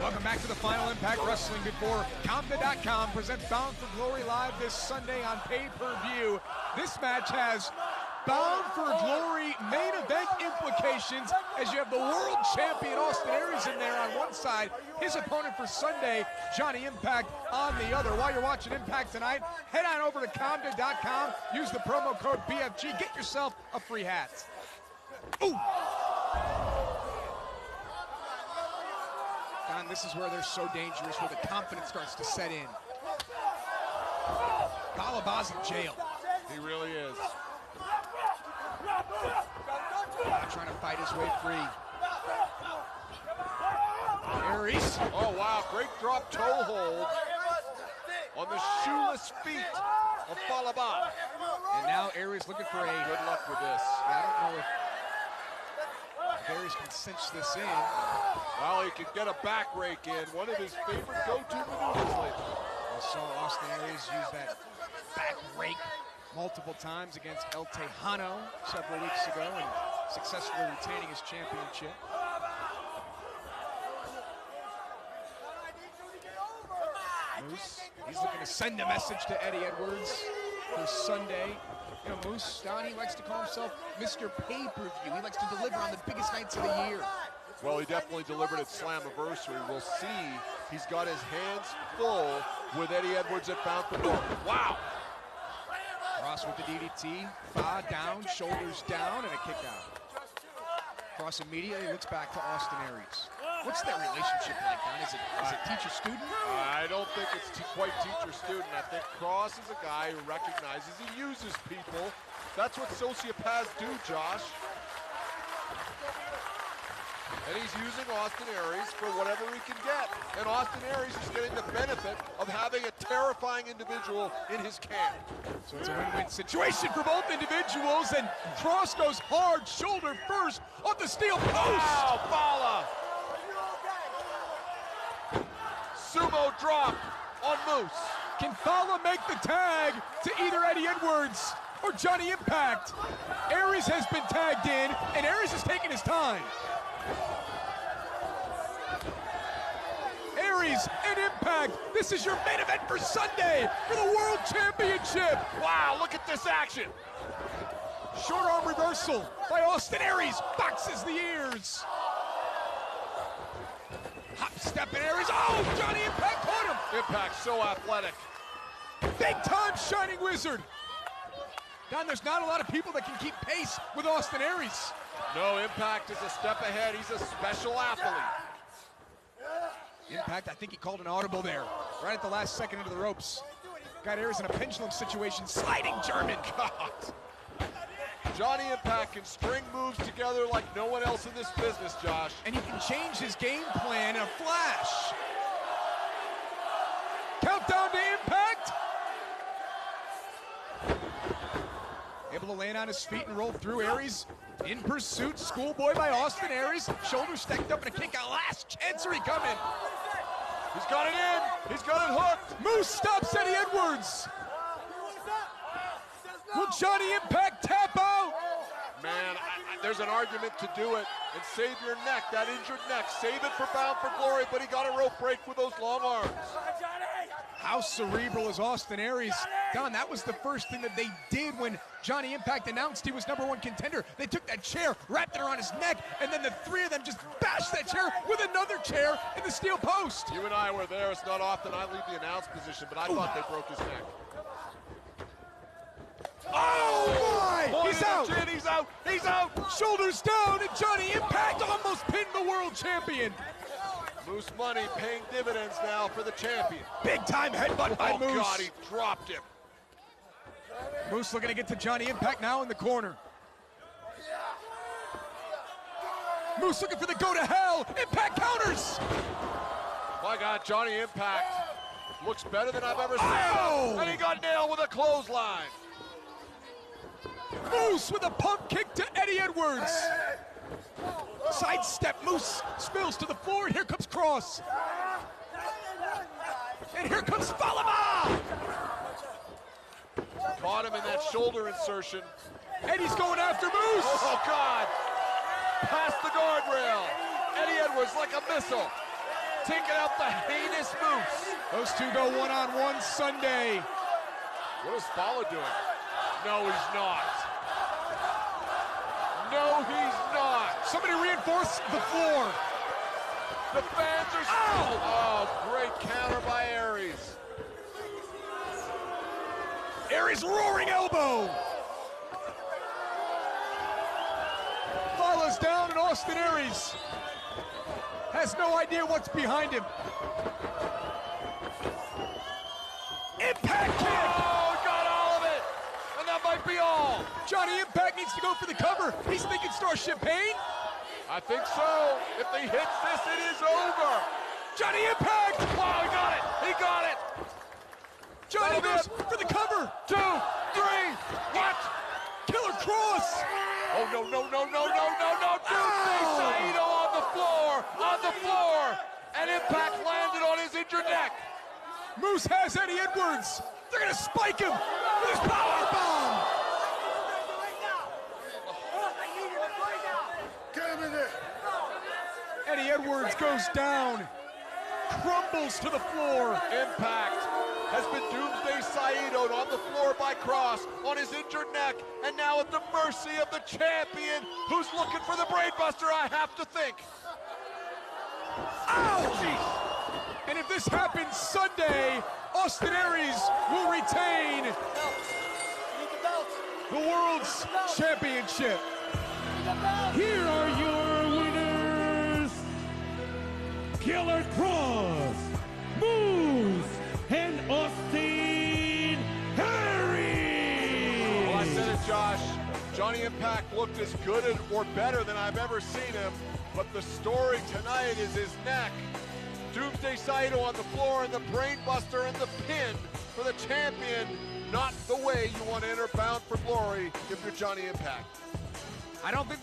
Welcome back to the Final Impact Wrestling before Comda.com presents Bound for Glory live this Sunday on pay-per-view. This match has Bound for Glory main event implications as you have the world champion Austin Aries in there on one side, his opponent for Sunday, Johnny Impact, on the other. While you're watching Impact tonight, head on over to Comda.com, use the promo code BFG, get yourself a free hat. Ooh! Don, this is where they're so dangerous, where the confidence starts to set in. Fallah Bahh's in jail. He really is. Trying to fight his way free. Aries. Oh, wow. Great drop toe hold on the shoeless feet of Fallah Bahh. And now Aries looking for a... Good luck with this. I don't know if Aries can cinch this in. Well, he can get a back rake in. One of his favorite go-to maneuvers lately. I saw Austin Aries use that back rake multiple times against El Tejano several weeks ago and successfully retaining his championship. Moose, he's looking to send a message to Eddie Edwards for Sunday. You know, Moose, Don, he likes to call himself Mr. Pay-Per-View. He likes to deliver on the biggest nights of the year. Well, he definitely delivered at Slammiversary. We'll see. He's got his hands full with Eddie Edwards at Bound for Glory. Wow! Kross with the DDT, Fa down, shoulders down, and a kick out. Kross immediately looks back to Austin Aries. What's that relationship like, Don? Is it teacher-student? I don't think it's quite teacher-student. I think Kross is a guy who recognizes he uses people. That's what sociopaths do, Josh. And he's using Austin Aries for whatever he can get. And Austin Aries is getting the benefit of having a terrifying individual in his camp. So it's a win-win situation for both individuals, and Kross goes hard, shoulder first, off the steel post! Wow, Fallah! Sumo drop on Moose. Can Fallah make the tag to either Eddie Edwards or Johnny Impact? Aries has been tagged in, and Aries is taking his time. Aries and Impact, this is your main event for Sunday for the World Championship. Wow, look at this action. Short arm reversal by Austin Aries, boxes the ears. Hop step in Aries, oh, Johnny Impact caught him. Impact so athletic. Big time Shining Wizard. Don, there's not a lot of people that can keep pace with Austin Aries. No, Impact is a step ahead. He's a special athlete. Impact, I think he called an audible there, right at the last second into the ropes. Got Aries in a pendulum situation, sliding German. God. Johnny Impact can string moves together like no one else in this business, Josh. And he can change his game plan in a flash. Countdown to Impact. Able to land on his feet and roll through. Aries in pursuit, schoolboy by Austin Aries. Shoulders stacked up and a kick out. Last chancery coming. He's got it in. He's got it hooked. Moose stops Eddie Edwards. Will Johnny Impact tap out? Man, there's an argument to do it and save your neck, that injured neck. Save it for Bound for Glory, but he got a rope break with those long arms. How cerebral is Austin Aries? Don, that was the first thing that they did when Johnny Impact announced he was #1 contender. They took that chair, wrapped it around his neck, and then the three of them just bashed that chair with another chair in the steel post. You and I were there. It's not often I leave the announce position, but I thought they broke his neck. Oh my! He's out! Chin, he's out! He's out! Shoulders down, and Johnny Impact almost pinned the world champion. Moose money paying dividends now for the champion. Big time headbutt by Moose. Oh God, he dropped him. Moose looking to get to Johnny Impact now in the corner. Moose looking for the go to hell. Impact counters. My God, Johnny Impact looks better than I've ever seen. Oh! And he got nailed with a clothesline. Moose with a pump kick to Eddie Edwards. Sidestep, Moose spills to the floor, and here comes Kross. And here comes Fallah Bahh. Caught him in that shoulder insertion. Eddie's going after Moose. Oh, God. Past the guardrail. Eddie Edwards like a missile. taking out the heinous Moose. Those two go one-on-one Sunday. What is Fowler doing? No, he's not. No, he's not. Somebody reinforce the floor. The fans are still. Oh, great counter by Aries. Aries roaring elbow. Follows down, and Austin Aries has no idea what's behind him. Impact kick! Oh, got all of it! And that might be all. Johnny Impact needs to go for the cover. He's thinking Starship Pain. I think so. If he hits this, it is over. Johnny Impact! Wow, he got it! He got it! Johnny goes for the cover. 2, 3, what? Killer Kross! Oh, no, no, no, no, no, no, no! Doomsday Saito on the floor! And Impact landed on his injured neck. Moose has Eddie Edwards. They're gonna spike him with his power bomb. Get him in there. Eddie Edwards goes down, crumbles to the floor. Impact has been Doomsday Saito'd on the floor by Kross on his injured neck, and now at the mercy of the champion, who's looking for the brainbuster, I have to think. Ow! And if this happens Sunday, Austin Aries will retain the World's Championship. Here are your winners, Killer Kross, Moose, and Austin Aries. Well, I said it, Josh. Johnny Impact looked as good or better than I've ever seen him, but the story tonight is his neck. Doomsday Saito on the floor, and the brainbuster and the pin for the champion. Not the way you want to enter Bound for Glory if you're Johnny Impact. I don't think